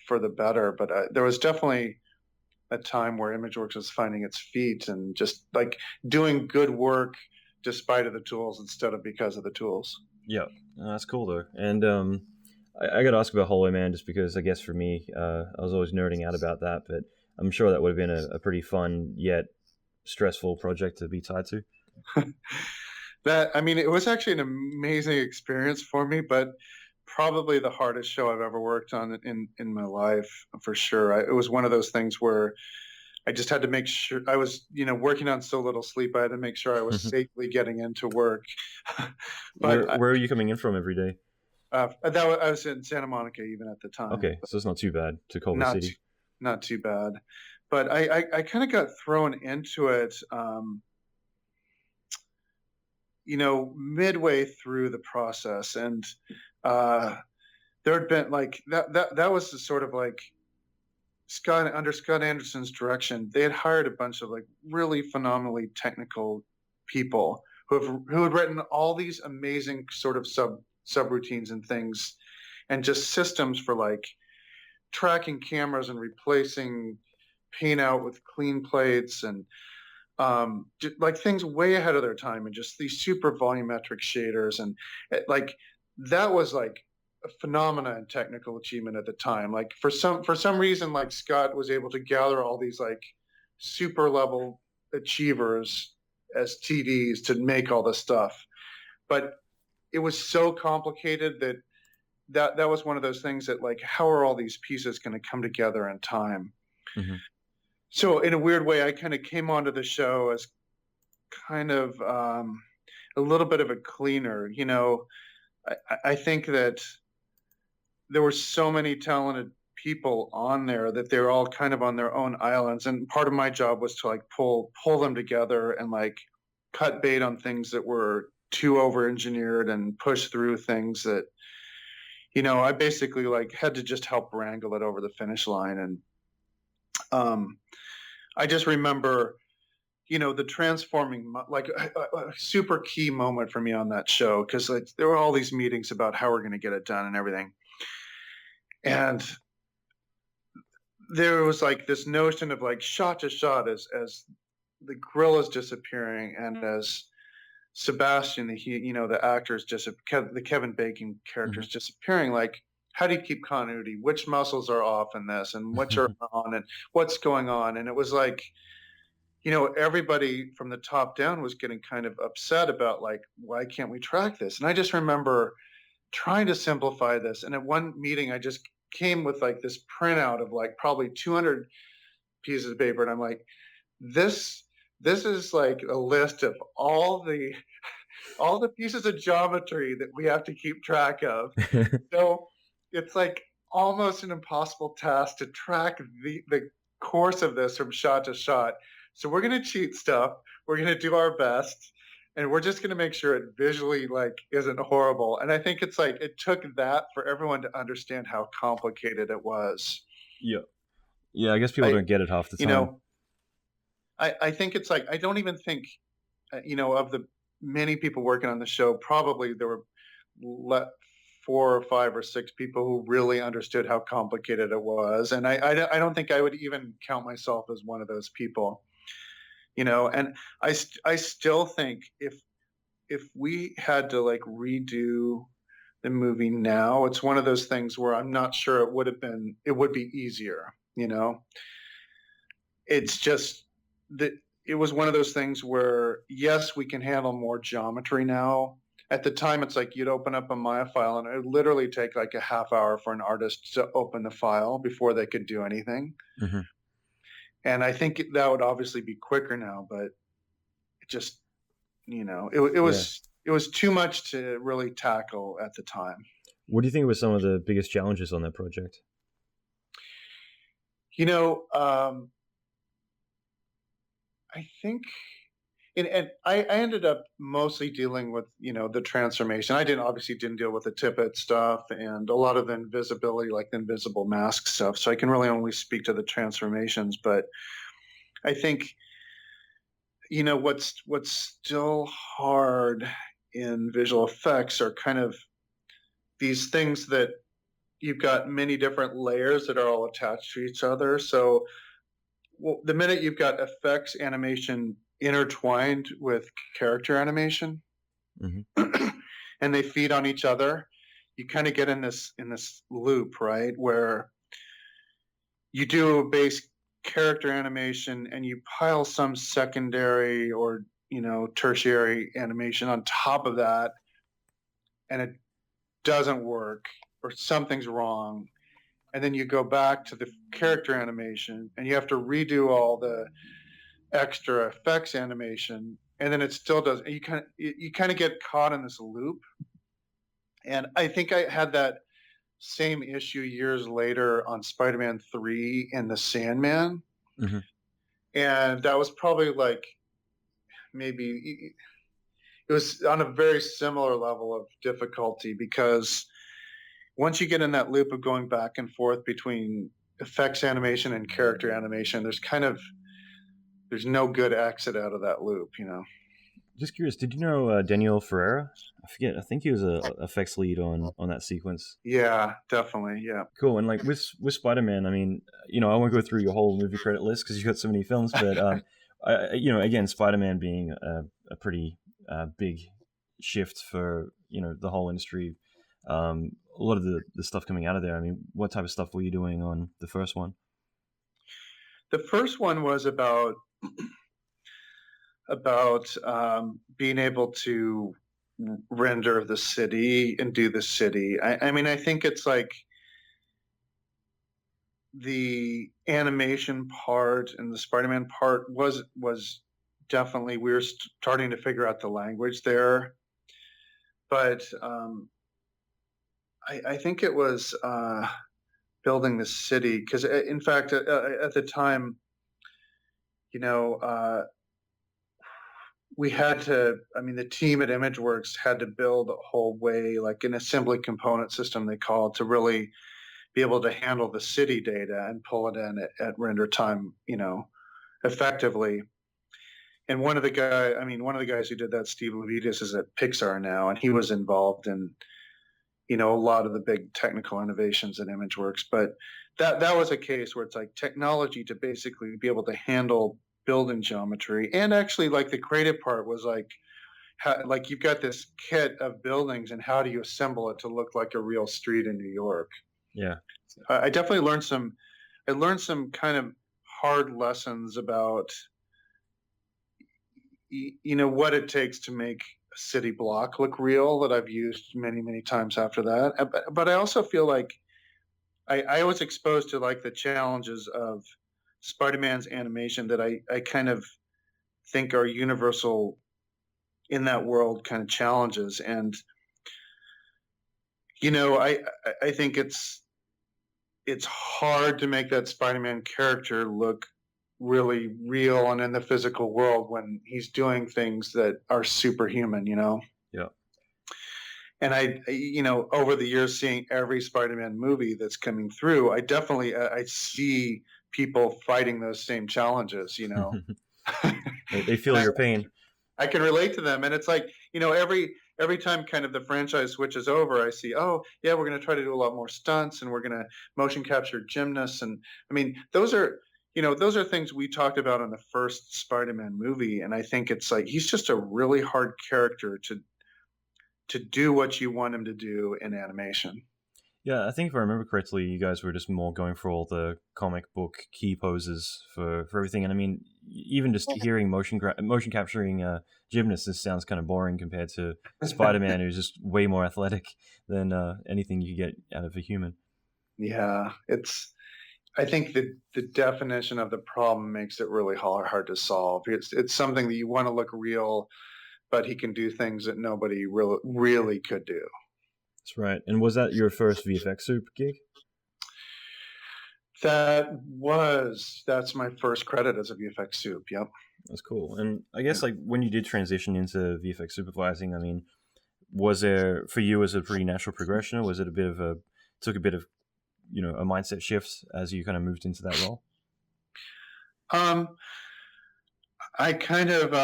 for the better, but there was definitely a time where ImageWorks was finding its feet and just like doing good work despite of the tools instead of because of the tools. Yeah, that's cool though. And I got to ask about Hollow Man, just because I guess for me, I was always nerding out about that, but I'm sure that would have been a pretty fun yet stressful project to be tied to. It was actually an amazing experience for me, but probably the hardest show I've ever worked on in my life, for sure. It was one of those things where I just had to make sure I was, working on so little sleep. I had to make sure I was safely getting into work. But where are you coming in from every day? I was in Santa Monica even at the time. Okay, so it's not too bad to Culver City. Not too bad. But I kind of got thrown into it. midway through the process, and there had been like that was the sort of like under Scott Anderson's direction, they had hired a bunch of like really phenomenally technical people who had written all these amazing sort of subroutines and things, and just systems for like tracking cameras and replacing paint out with clean plates, and like things way ahead of their time, and just these super volumetric shaders, and like that was like a phenomena in technical achievement at the time. Like for some reason, like Scott was able to gather all these like super level achievers as TDs to make all this stuff, but it was so complicated that was one of those things that like, how are all these pieces going to come together in time? Mm-hmm. So in a weird way, I kind of came onto the show as kind of a little bit of a cleaner. I think that there were so many talented people on there that they're all kind of on their own islands, and part of my job was to like pull them together and like cut bait on things that were too over engineered and push through things that I basically like had to just help wrangle it over the finish line. And I just remember the transforming, like a super key moment for me on that show, because like there were all these meetings about how we're going to get it done and everything. And there was like this notion of like shot to shot as the grill is disappearing, and as Sebastian, the actor's the Kevin Bacon character's Mm-hmm. disappearing, like how do you keep continuity? Which muscles are off in this, and which are on, and what's going on? And it was like, everybody from the top down was getting kind of upset about like, why can't we track this? And I just remember trying to simplify this. And at one meeting, I just came with like this printout of like probably 200 pieces of paper. And I'm like, this is like a list of all the pieces of geometry that we have to keep track of. So it's like almost an impossible task to track the course of this from shot to shot. So we're going to cheat stuff. We're going to do our best, and we're just going to make sure it visually like isn't horrible. And I think it's like it took that for everyone to understand how complicated it was. Yeah, I guess people don't get it half the time. I think it's like, I don't even think of the many people working on the show, probably there were 4 or 5 or 6 people who really understood how complicated it was, and I don't think I would even count myself as one of those people. And I still think if we had to like redo the movie now, it's one of those things where I'm not sure it would be easier. It's just that it was one of those things where, yes, we can handle more geometry now. At the time, it's like you'd open up a Maya file and it would literally take like a half hour for an artist to open the file before they could do anything. Mm-hmm. And I think that would obviously be quicker now, but it just, it was too much to really tackle at the time. What do you think were some of the biggest challenges on that project? I think, and I ended up mostly dealing with, the transformation. I obviously didn't deal with the tippet stuff and a lot of the invisibility, like the invisible mask stuff. So I can really only speak to the transformations. But I think, what's still hard in visual effects are kind of these things that you've got many different layers that are all attached to each other. So the minute you've got effects animation intertwined with character animation, mm-hmm. and they feed on each other, you kind of get in this loop, right, where you do a base character animation and you pile some secondary or tertiary animation on top of that, and it doesn't work or something's wrong. And then you go back to the character animation and you have to redo all the extra effects animation, and then it still does. And you kind of get caught in this loop. And I think I had that same issue years later on Spider-Man 3 and the Sandman. Mm-hmm. And that was probably like maybe it was on a very similar level of difficulty, because once you get in that loop of going back and forth between effects animation and character animation, there's no good exit out of that loop, you know. Just curious, did you know Daniel Ferreira? I forget. I think he was a effects lead on that sequence. Yeah, definitely. Yeah. Cool. And like with Spider-Man, I mean, you know, I won't go through your whole movie credit list because you've got so many films, but you know, again, Spider-Man being a pretty big shift for, you know, the whole industry. A lot of the stuff coming out of there. I mean, what type of stuff were you doing on the first one? The first one was about being able to render the city and do the city. I mean, I think it's like the animation part and the Spider-Man part was definitely, we were starting to figure out the language there, but I think it was building the city, because in fact at the time, you know, we had to, I mean, the team at ImageWorks had to build a whole way, like an assembly component system, they call it, to really be able to handle the city data and pull it in at render time, you know, effectively. And one of the guys who did that, Steve Levitas, is at Pixar now, and he was involved in, you know, a lot of the big technical innovations at ImageWorks. But that was a case where it's like technology to basically be able to handle building geometry, and actually like the creative part was like, like you've got this kit of buildings and how do you assemble it to look like a real street in New York. Yeah, I definitely learned some kind of hard lessons about, you know, what it takes to make a city block look real, that I've used many times after that. But I also feel like I was exposed to like the challenges of Spider-Man's animation that I kind of think are universal in that world kind of challenges. And, you know, I think it's hard to make that Spider-Man character look really real and in the physical world when he's doing things that are superhuman, you know? yeah. And you know, over the years, seeing every Spider-Man movie that's coming through, I definitely, I see people fighting those same challenges, you know. They feel your pain. I can relate to them, and it's like, you know, every time kind of the franchise switches over, I see, oh yeah, we're going to try to do a lot more stunts, and we're going to motion capture gymnasts, and I mean, those are things we talked about in the first Spider-Man movie, and I think it's like he's just a really hard character to do what you want him to do in animation. Yeah, I think if I remember correctly, you guys were just more going for all the comic book key poses for everything. And I mean, even just hearing motion capturing gymnasts, this sounds kind of boring compared to Spider-Man, who's just way more athletic than anything you get out of a human. Yeah, I think the definition of the problem makes it really hard to solve. It's something that you want to look real, but he can do things that nobody really could do. That's right. And was that your first VFX Soup gig? That's my first credit as a VFX Soup. Yep. That's cool. And I guess like when you did transition into VFX supervising, I mean, was there for you as a pretty natural progression, or was it took a bit of, you know, a mindset shift as you kind of moved into that role? I kind of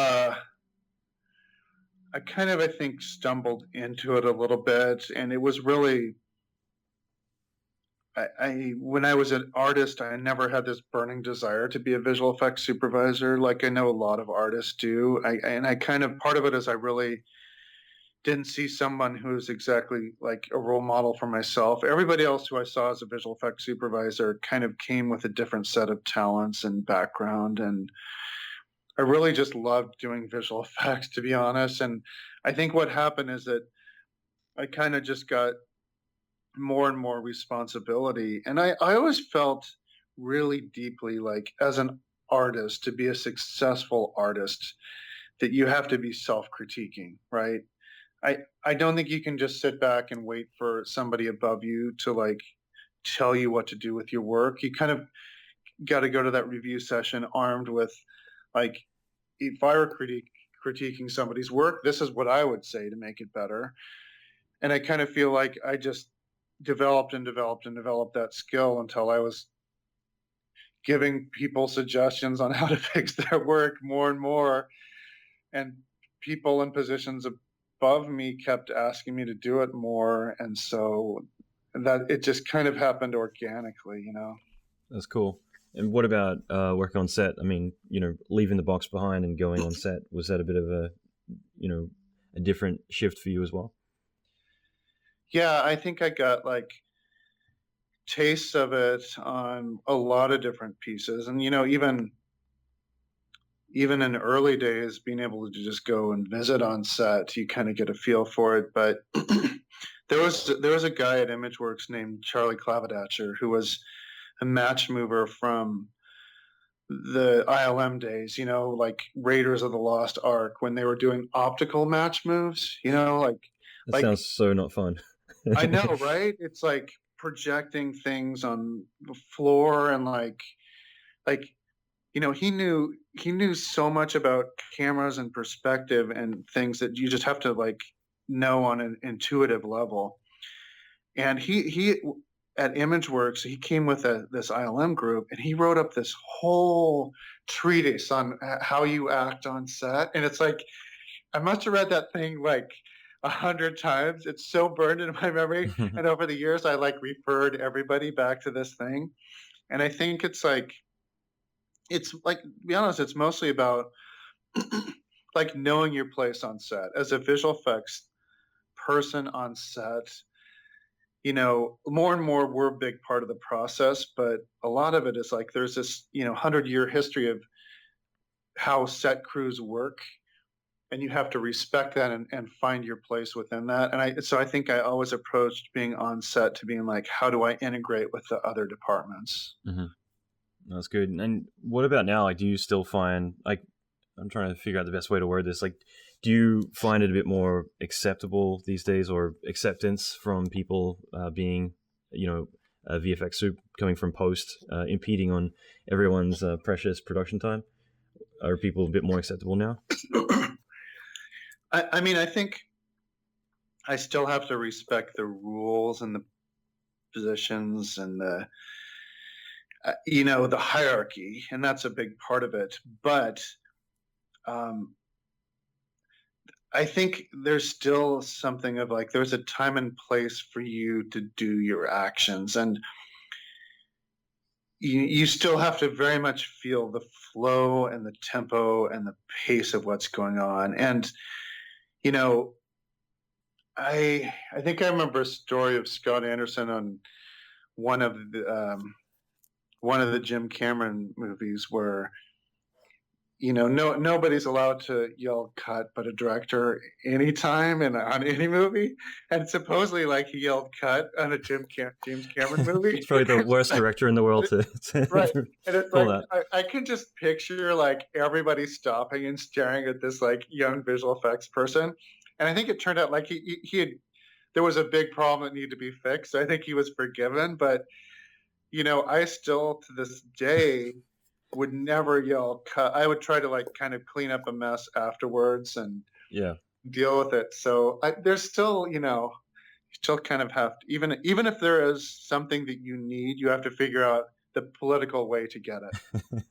I think stumbled into it a little bit, and it was really, when I was an artist, I never had this burning desire to be a visual effects supervisor like I know a lot of artists do. I kind of, part of it is I really didn't see someone who's exactly like a role model for myself. Everybody else who I saw as a visual effects supervisor kind of came with a different set of talents and background, and I really just loved doing visual effects, to be honest. And I think what happened is that I kind of just got more and more responsibility. And I always felt really deeply like, as an artist, to be a successful artist, that you have to be self-critiquing, right? I don't think you can just sit back and wait for somebody above you to like tell you what to do with your work. You kind of got to go to that review session armed with, like, if I were critiquing somebody's work. This is what I would say to make it better. And I kind of feel like I just developed that skill until I was giving people suggestions on how to fix their work more and more. And people in positions above me kept asking me to do it more. And so that it just kind of happened organically, you know. That's cool. And what about working on set? I mean, you know, leaving the box behind and going on set, was that a bit of a, you know, a different shift for you as well? Yeah, I think I got like tastes of it on a lot of different pieces. And, you know, even in early days, being able to just go and visit on set, you kind of get a feel for it. But there was a guy at ImageWorks named Charlie Clavidacher who was a match mover from the ILM days, you know, like Raiders of the Lost Ark, when they were doing optical match moves, you know, that sounds so not fun. I know, right? It's like projecting things on the floor and like, you know, he knew so much about cameras and perspective and things that you just have to like know on an intuitive level. And he at ImageWorks, he came with this ILM group, and he wrote up this whole treatise on how you act on set. And it's like, I must have read that thing like 100 times. It's so burned in my memory. And over the years, I like referred everybody back to this thing. And I think it's like, to be honest, it's mostly about like knowing your place on set. As a visual effects person on set, you know, more and more we're a big part of the process, but a lot of it is like there's this, you know, 100-year history of how set crews work, and you have to respect that and find your place within that. And so I think I always approached being on set to being like, how do I integrate with the other departments? Mm-hmm. That's good. And what about now? Like, do you still find, like, I'm trying to figure out the best way to word this. Like, do you find it a bit more acceptable these days, or acceptance from people being, you know, VFX soup coming from post, impeding on everyone's precious production time? Are people a bit more acceptable now? I mean, I think I still have to respect the rules and the positions and the, you know, the hierarchy, and that's a big part of it. But I think there's still something of like, there's a time and place for you to do your actions, and you still have to very much feel the flow and the tempo and the pace of what's going on. And, you know, I think I remember a story of Scott Anderson on one of the Jim Cameron movies where, you know, nobody's allowed to yell cut but a director anytime and on any movie. And supposedly, like, he yelled cut on a James Cameron movie. It's probably the worst director in the world to right. And it's pull like, that. I can just picture like everybody stopping and staring at this like young visual effects person. And I think it turned out like there was a big problem that needed to be fixed. So I think he was forgiven. But, you know, I still to this day would never yell cut. I would try to like kind of clean up a mess afterwards and deal with it. So there's still, you know, you still kind of have to, even if there is something that you need, you have to figure out the political way to get it.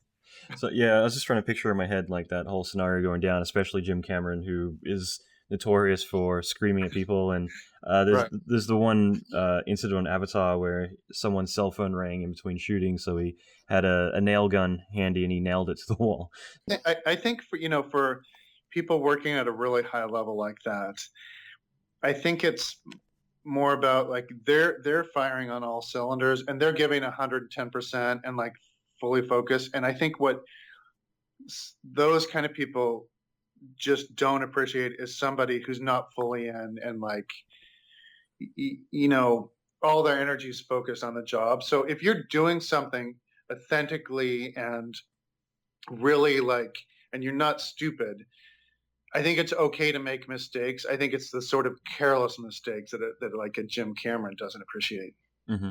So yeah, I was just trying to picture in my head like that whole scenario going down, especially Jim Cameron, who is notorious for screaming at people. And there's the one incident on Avatar where someone's cell phone rang in between shooting, so he had a nail gun handy and he nailed it to the wall. I think for people working at a really high level like that, I think it's more about like they're firing on all cylinders and they're giving 110% and like fully focused. And I think what those kind of people just don't appreciate is somebody who's not fully in and like, you know, all their energy is focused on the job. So if you're doing something authentically and really like, and you're not stupid, I think it's okay to make mistakes. I think it's the sort of careless mistakes that like a Jim Cameron doesn't appreciate. Mm-hmm.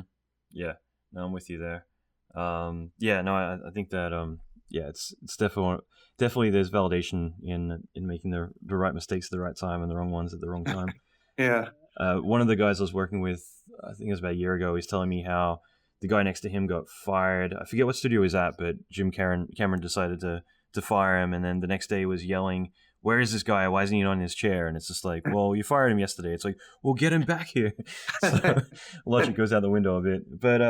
Yeah, no, I'm with you there. I think that yeah, it's definitely there's validation in making the right mistakes at the right time and the wrong ones at the wrong time. Yeah. One of the guys I was working with, I think it was about a year ago, he's telling me how the guy next to him got fired. I forget what studio he was at, but Jim Cameron decided to fire him, and then the next day he was yelling, "Where is this guy? Why isn't he on his chair?" And it's just like, well, you fired him yesterday. It's like, well, get him back here. So logic goes out the window a bit. But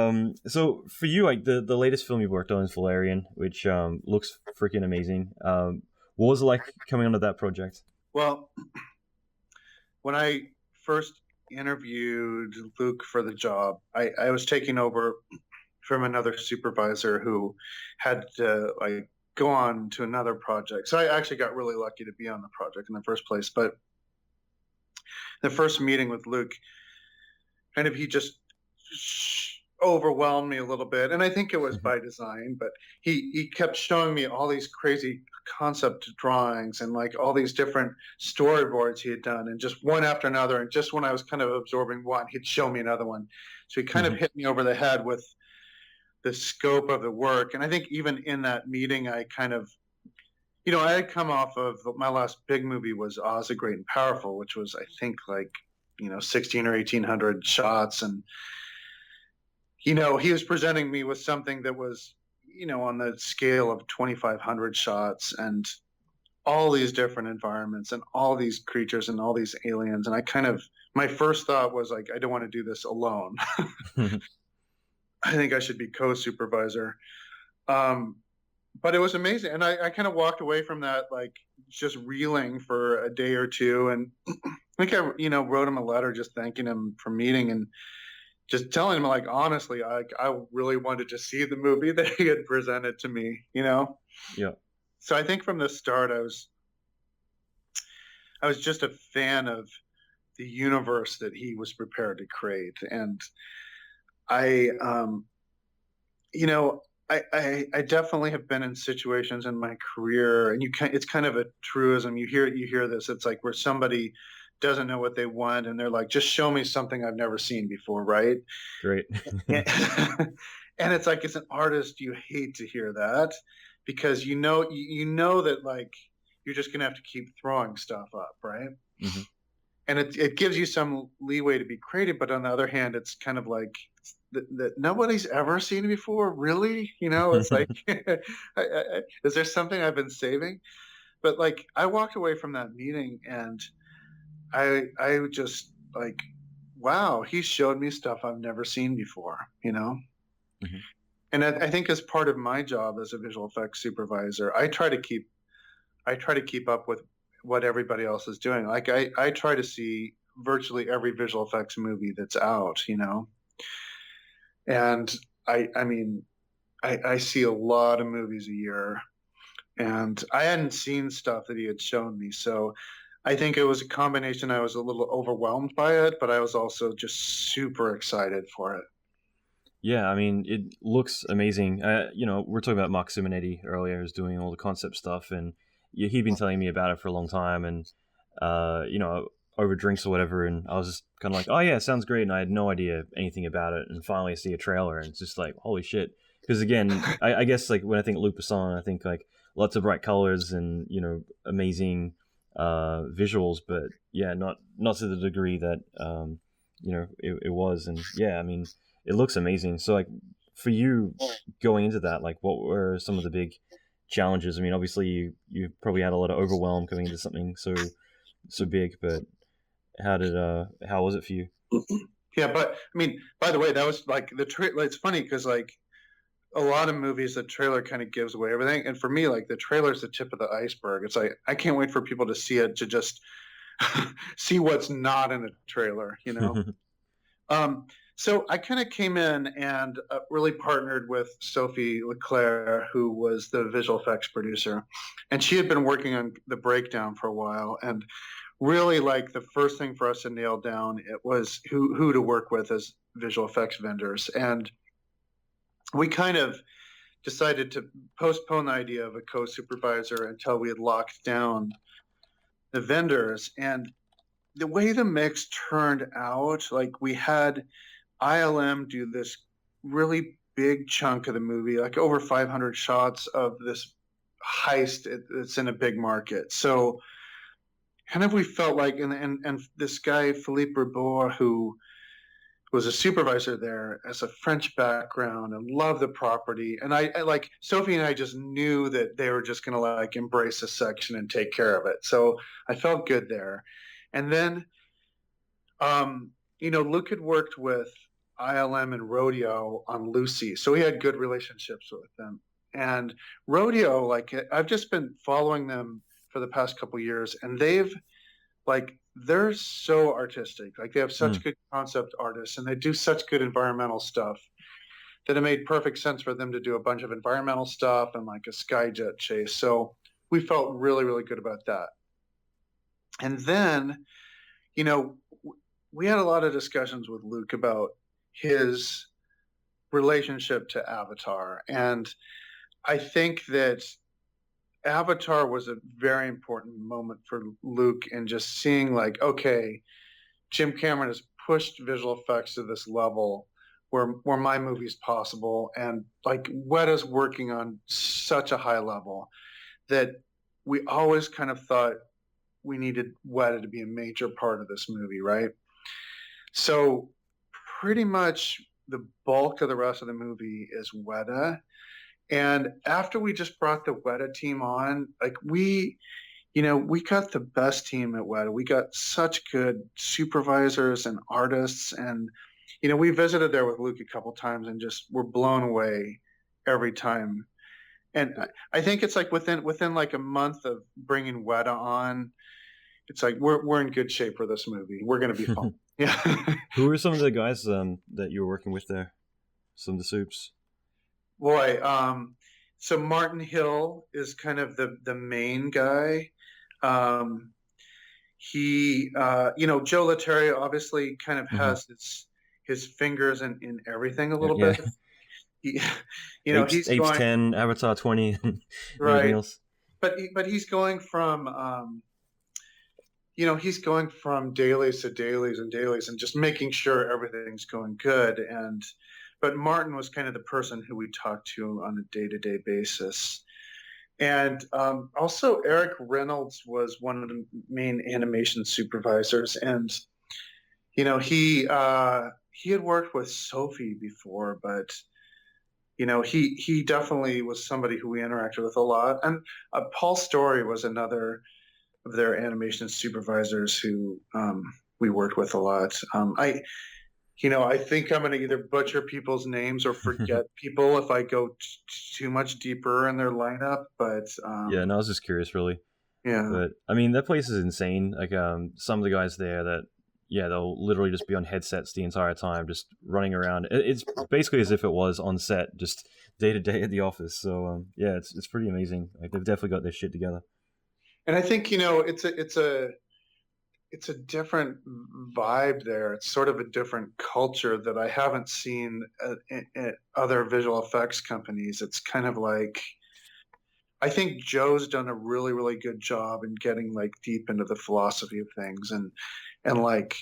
so for you, like the latest film you've worked on is Valerian, which looks freaking amazing. What was it like coming onto that project? Well, when I first interviewed Luke for the job, I was taking over from another supervisor who had to go on to another project. So I actually got really lucky to be on the project in the first place. But the first meeting with Luke, kind of, he just overwhelmed me a little bit. And I think it was by design, but he kept showing me all these crazy concept drawings and like all these different storyboards he had done, and just one after another. And just when I was kind of absorbing one, he'd show me another one. So he kind of hit me over the head with the scope of the work. And I think even in that meeting, I kind of, I had come off of my last big movie was Oz the Great and Powerful, which was, I think, 16 or 1800 shots. And, he was presenting me with something that was, on the scale of 2,500 shots and all these different environments and all these creatures and all these aliens. And my first thought was like, I don't want to do this alone. I think I should be co-supervisor. But it was amazing. And I kind of walked away from that, just reeling for a day or two. And I think I, wrote him a letter just thanking him for meeting and just telling him, honestly, I really wanted to see the movie that he had presented to me, Yeah. So I think from the start, I was just a fan of the universe that he was prepared to create. And I definitely have been in situations in my career, and it's kind of a truism. You hear this. It's like where somebody doesn't know what they want, and they're like, just show me something I've never seen before, right? Great. And it's like, as an artist, you hate to hear that, because you know that you're just gonna have to keep throwing stuff up, right? Mm-hmm. And it gives you some leeway to be creative, but on the other hand, it's kind of like that nobody's ever seen it before, really. It's like, is there something I've been saving? But I walked away from that meeting, and I just wow, he showed me stuff I've never seen before, Mm-hmm. And I think as part of my job as a visual effects supervisor, I try to keep up with what everybody else is doing. I try to see virtually every visual effects movie that's out, and I see a lot of movies a year, and I hadn't seen stuff that he had shown me. So I think it was a combination. I was a little overwhelmed by it, but I was also just super excited for it. Yeah, it looks amazing. We're talking about Mark Simonetti earlier, who's doing all the concept stuff, and he'd been telling me about it for a long time, and over drinks or whatever, and I was just kind of like, oh yeah, sounds great, and I had no idea anything about it, and finally I see a trailer, and it's just like, holy shit. Because again, I guess when I think Luc Besson, I think lots of bright colors and amazing visuals, but yeah, not to the degree that it was. And yeah, it looks amazing. So for you going into that, what were some of the big challenges? Obviously you probably had a lot of overwhelm coming into something so big, but how was it for you? Yeah, but by the way, that was the trailer. It's funny because a lot of movies, the trailer kind of gives away everything, and for me, the trailer is the tip of the iceberg. It's I can't wait for people to see it, to just see what's not in a trailer, So I kind of came in and really partnered with Sophie Leclerc, who was the visual effects producer, and she had been working on the breakdown for a while. And really, the first thing for us to nail down, it was who to work with as visual effects vendors. And we kind of decided to postpone the idea of a co-supervisor until we had locked down the vendors. And the way the mix turned out, we had ILM do this really big chunk of the movie, like over 500 shots of this heist. It's in a big market. So kind of we felt like, and this guy, Philippe Ribour, who was a supervisor there, as a French background and loved the property. And I like Sophie and I just knew that they were just going to like embrace the section and take care of it. So I felt good there. And then, Luke had worked with ILM and Rodeo on Lucy. So he had good relationships with them. And Rodeo, like I've just been following them for the past couple of years, and they're so artistic. Like they have such good concept artists, and they do such good environmental stuff that it made perfect sense for them to do a bunch of environmental stuff and like a skyjet chase. So we felt really, really good about that. And then, we had a lot of discussions with Luke about his relationship to Avatar. And I think that Avatar was a very important moment for Luke in just seeing like, okay, Jim Cameron has pushed visual effects to this level where my movie's possible. And like Weta's working on such a high level that we always kind of thought we needed Weta to be a major part of this movie, right? So pretty much the bulk of the rest of the movie is Weta. And after we just brought the Weta team on, like we got the best team at Weta. We got such good supervisors and artists. And, we visited there with Luke a couple times and just were blown away every time. And I think it's like within like a month of bringing Weta on, it's like we're in good shape for this movie. We're going to be fun. Yeah. Who are some of the guys that you were working with there? Some of the soups? Boy, so Martin Hill is kind of the main guy. He, Joe Leterrier obviously kind of has his fingers in everything a little bit. He, he's going 10, Avatar 20, and right. Everything else. But he's going from he's going from dailies to dailies and dailies and just making sure everything's going good. But Martin was kind of the person who we talked to on a day-to-day basis. And also Eric Reynolds was one of the main animation supervisors. And, he had worked with Sophie before, but, he definitely was somebody who we interacted with a lot. And Paul Story was another of their animation supervisors who we worked with a lot. I think I'm going to either butcher people's names or forget people if I go too much deeper in their lineup. But I was just curious, really. Yeah. But I mean, that place is insane. Like some of the guys there that, they'll literally just be on headsets the entire time, just running around. It's basically as if it was on set, just day to day at the office. So it's pretty amazing. Like they've definitely got their shit together. And I think it's a different vibe there. It's sort of a different culture that I haven't seen at other visual effects companies. It's kind of like, I think Joe's done a really, really good job in getting like deep into the philosophy of things. And like,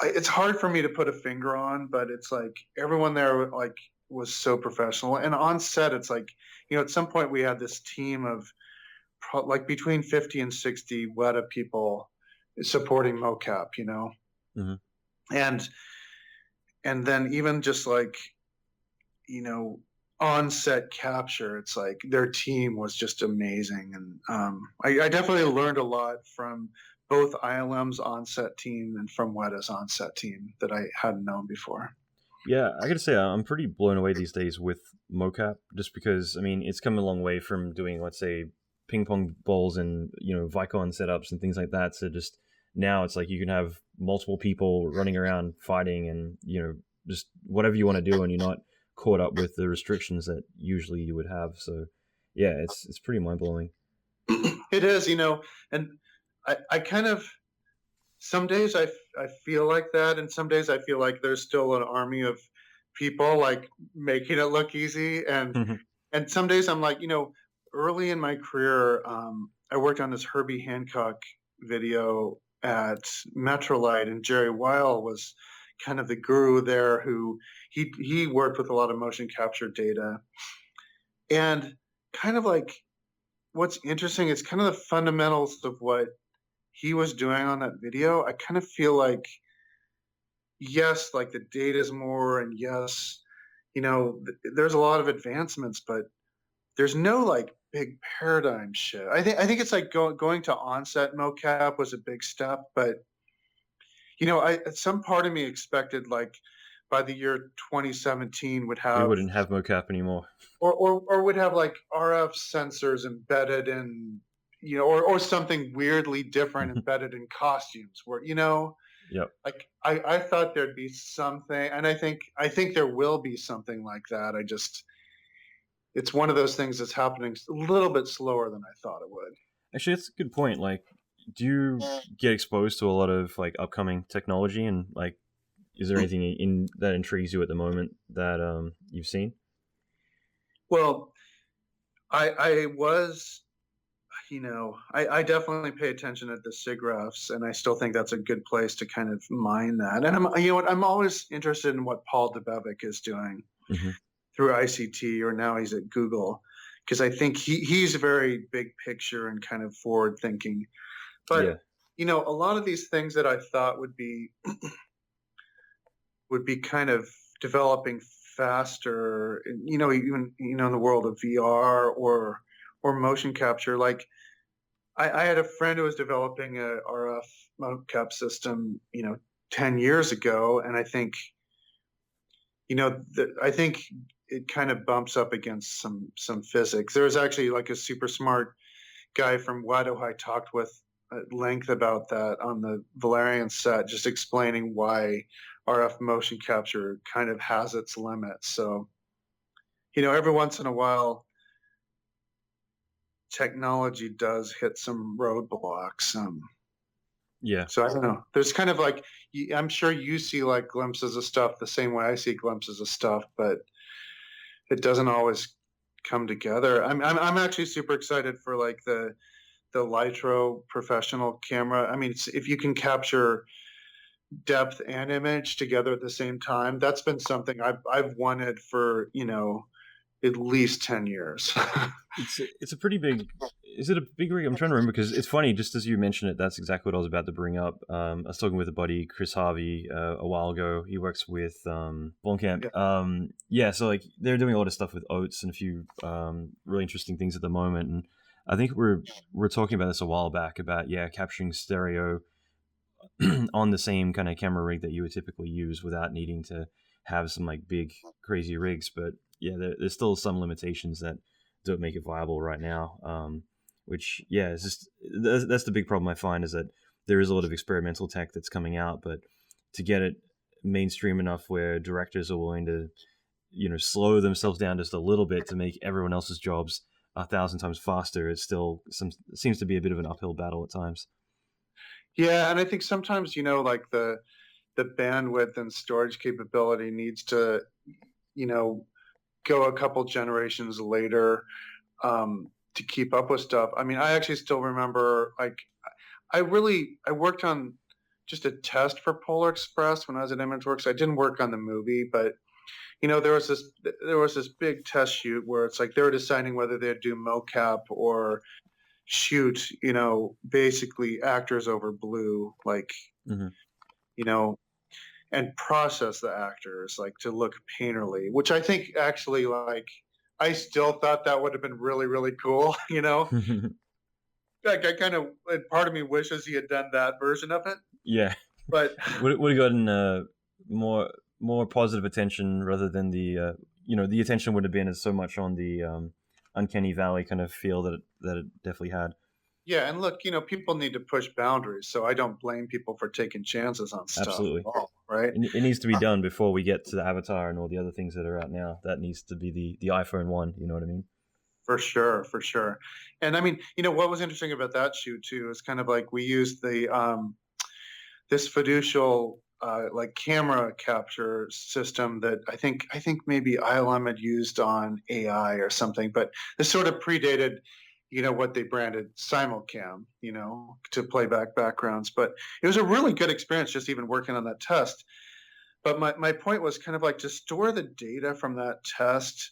it's hard for me to put a finger on, but it's like everyone there like was so professional. And on set, it's like, at some point we had this team of like between 50 and 60 Weta people supporting mocap, and then even just like, on set capture, it's like their team was just amazing. And I definitely learned a lot from both ILM's on-set team and from Weta's on-set team that I hadn't known before. Yeah, I gotta say, I'm pretty blown away these days with mocap, just because, I mean, it's come a long way from doing, let's say, ping pong balls and, Vicon setups and things like that. So just now it's like you can have multiple people running around fighting and, just whatever you want to do, and you're not caught up with the restrictions that usually you would have. So yeah, it's pretty mind-blowing. It is, and I kind of, some days I feel like that, and some days I feel like there's still an army of people like making it look easy, and and some days I'm like, early in my career, I worked on this Herbie Hancock video at Metrolight, and Jerry Weil was kind of the guru there, who he worked with a lot of motion capture data. And kind of like what's interesting is kind of the fundamentals of what he was doing on that video. I kind of feel like, yes, like the data's more, and yes, there's a lot of advancements, but there's no like big paradigm shift. I think it's like going to onset mocap was a big step, but some part of me expected like by the year 2017 would have We wouldn't have mocap anymore, or would have like RF sensors embedded in, or something weirdly different embedded in costumes, where Yep. like I thought there'd be something, and I think there will be something like that. It's one of those things that's happening a little bit slower than I thought it would. Actually, that's a good point. Like, do you get exposed to a lot of like upcoming technology, and like, is there anything in that intrigues you at the moment that you've seen? Well, I was, I definitely pay attention at the SIGGRAPHs, and I still think that's a good place to kind of mine that. And I'm always interested in what Paul Debevec is doing through ICT, or now he's at Google, because I think he's very big picture and kind of forward thinking. But a lot of these things that I thought would be kind of developing faster, even in the world of VR or motion capture. Like I had a friend who was developing a RF mocap system, 10 years ago, and I think I think it kind of bumps up against some physics. There was actually like a super smart guy from Wado I talked with at length about that on the Valerian set, just explaining why RF motion capture kind of has its limits. So, every once in a while, technology does hit some roadblocks. So I don't know. There's kind of like, I'm sure you see like glimpses of stuff the same way I see glimpses of stuff, but it doesn't always come together. I'm actually super excited for like the Lytro professional camera. I mean, if you can capture depth and image together at the same time, that's been something I've wanted for at least 10 years. It's a pretty big. Is it a big rig? I'm trying to remember, because it's funny. Just as you mentioned it, that's exactly what I was about to bring up. I was talking with a buddy, Chris Harvey, a while ago. He works with Blomkamp. So like they're doing a lot of stuff with Oates and a few really interesting things at the moment. And I think we're talking about this a while back about capturing stereo on the same kind of camera rig that you would typically use without needing to have some like big crazy rigs. But there's still some limitations that don't make it viable right now. Which it's just that's the big problem I find, is that there is a lot of experimental tech that's coming out, but to get it mainstream enough where directors are willing to slow themselves down just a little bit to make everyone else's jobs 1,000 times faster, it seems to be a bit of an uphill battle at times. Yeah, and I think sometimes like the bandwidth and storage capability needs to go a couple generations later to keep up with stuff. I mean, I actually still remember, like, I worked on just a test for Polar Express when I was at ImageWorks. I didn't work on the movie, but there was this big test shoot where it's like they were deciding whether they'd do mocap or shoot, basically actors over blue, like, and process the actors like to look painterly, which I think actually, like, I still thought that would have been really, really cool. Like, I kind of, part of me wishes he had done that version of it. Yeah, but would have gotten more positive attention rather than the the attention would have been so much on the uncanny valley kind of feel that it definitely had. Yeah, and look, people need to push boundaries, so I don't blame people for taking chances on stuff. Absolutely. Right? It needs to be done before we get to the Avatar and all the other things that are out now. That needs to be the iPhone 1, you know what I mean? For sure. And I mean, what was interesting about that shoot too is kind of like we used the this fiducial like camera capture system that I think maybe ILM had used on AI or something, but this sort of predated what they branded Simulcam, to play back backgrounds. But it was a really good experience just even working on that test. But my point was kind of like to store the data from that test.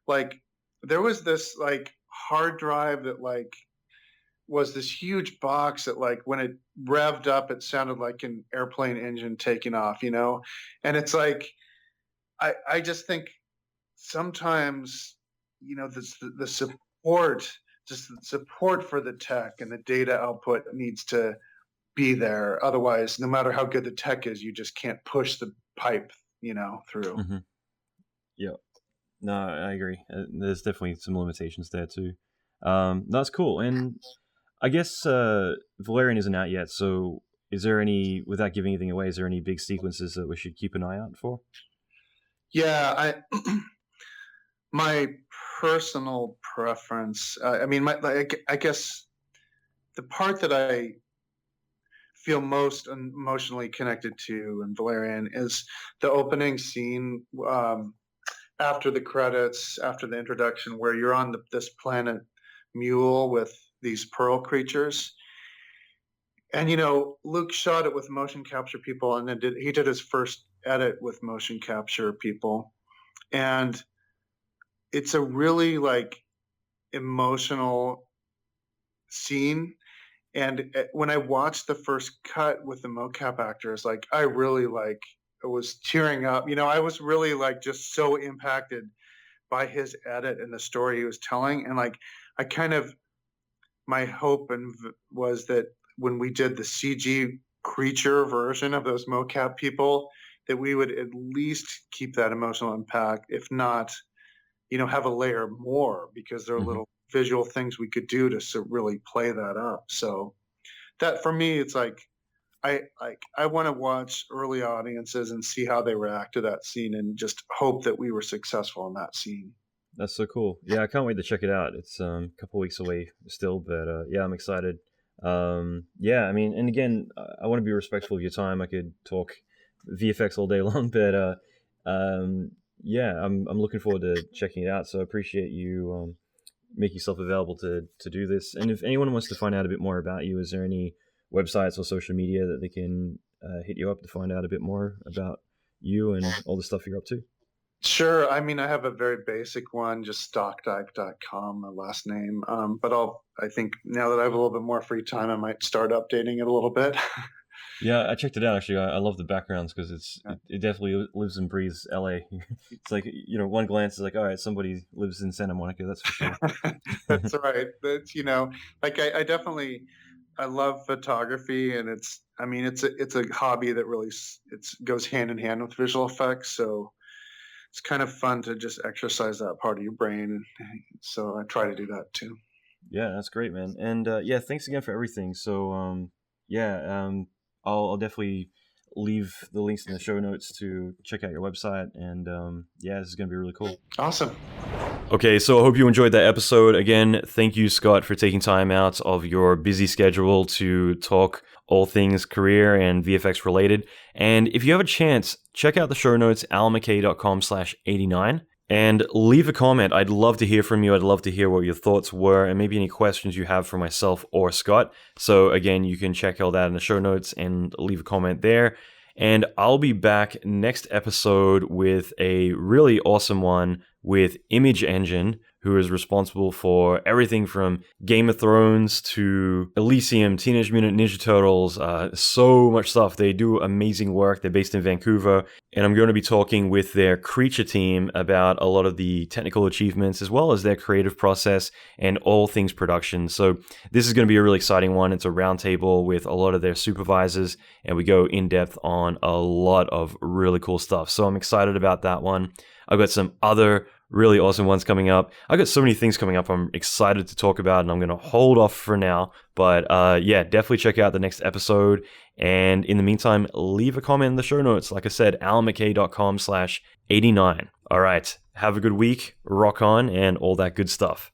Like there was this like hard drive that like was this huge box that like when it revved up, it sounded like an airplane engine taking off, And it's like, I just think sometimes, the support, just the support for the tech and the data output needs to be there. Otherwise, no matter how good the tech is, you just can't push the pipe, through. Mm-hmm. Yeah. No, I agree. There's definitely some limitations there too. That's cool. And I guess Valerian isn't out yet, so is there any, without giving anything away, is there any big sequences that we should keep an eye out for? Yeah, my personal preference, I guess the part that I feel most emotionally connected to in Valerian is the opening scene after the credits, after the introduction, where you're on this planet Mule with these pearl creatures. And, Luke shot it with motion capture people, and then he did his first edit with motion capture people. And it's a really like emotional scene. And when I watched the first cut with the mocap actors, like I really like I was tearing up. I was really like just so impacted by his edit and the story he was telling. And like I kind of, my hope was that when we did the CG creature version of those mocap people, that we would at least keep that emotional impact, if not, have a layer more, because there are little visual things we could do to really play that up. So that for me, it's like I want to watch early audiences and see how they react to that scene, and just hope that we were successful in that scene. That's so cool. Yeah, I can't wait to check it out. It's a couple weeks away still, but yeah, I'm excited. Yeah, I mean, and again, I want to be respectful of your time. I could talk VFX all day long, but yeah, I'm looking forward to checking it out. So I appreciate you making yourself available to do this. And if anyone wants to find out a bit more about you, is there any websites or social media that they can hit you up to find out a bit more about you and all the stuff you're up to? Sure. I mean, I have a very basic one, just stokdyk.com, my last name. But I think now that I have a little bit more free time, I might start updating it a little bit. Yeah, I checked it out actually. I love the backgrounds because it definitely lives and breathes LA. It's like, one glance is like, all right, somebody lives in Santa Monica, that's for sure. That's right. That's, like I definitely, I love photography, and it's a hobby that really goes hand in hand with visual effects. So it's kind of fun to just exercise that part of your brain. So I try to do that too. Yeah, that's great, man. And yeah, thanks again for everything. So yeah, I'll definitely leave the links in the show notes to check out your website. And yeah, this is going to be really cool. Awesome. Okay, so I hope you enjoyed that episode. Again, thank you, Scott, for taking time out of your busy schedule to talk all things career and VFX related. And if you have a chance, check out the show notes, allanmckay.com/89. And leave a comment. I'd love to hear from you. I'd love to hear what your thoughts were and maybe any questions you have for myself or Scott. So again, you can check all that in the show notes and leave a comment there. And I'll be back next episode with a really awesome one with Image Engine, who is responsible for everything from Game of Thrones to Elysium, Teenage Mutant Ninja Turtles, so much stuff. They do amazing work. They're based in Vancouver, and I'm going to be talking with their creature team about a lot of the technical achievements as well as their creative process and all things production. So this is going to be a really exciting one. It's a roundtable with a lot of their supervisors, and we go in depth on a lot of really cool stuff. So I'm excited about that one. I've got some other really awesome ones coming up. I've got so many things coming up I'm excited to talk about, and I'm going to hold off for now. But yeah, definitely check out the next episode. And in the meantime, leave a comment in the show notes. Like I said, allanmckay.com/89. All right, have a good week, rock on, and all that good stuff.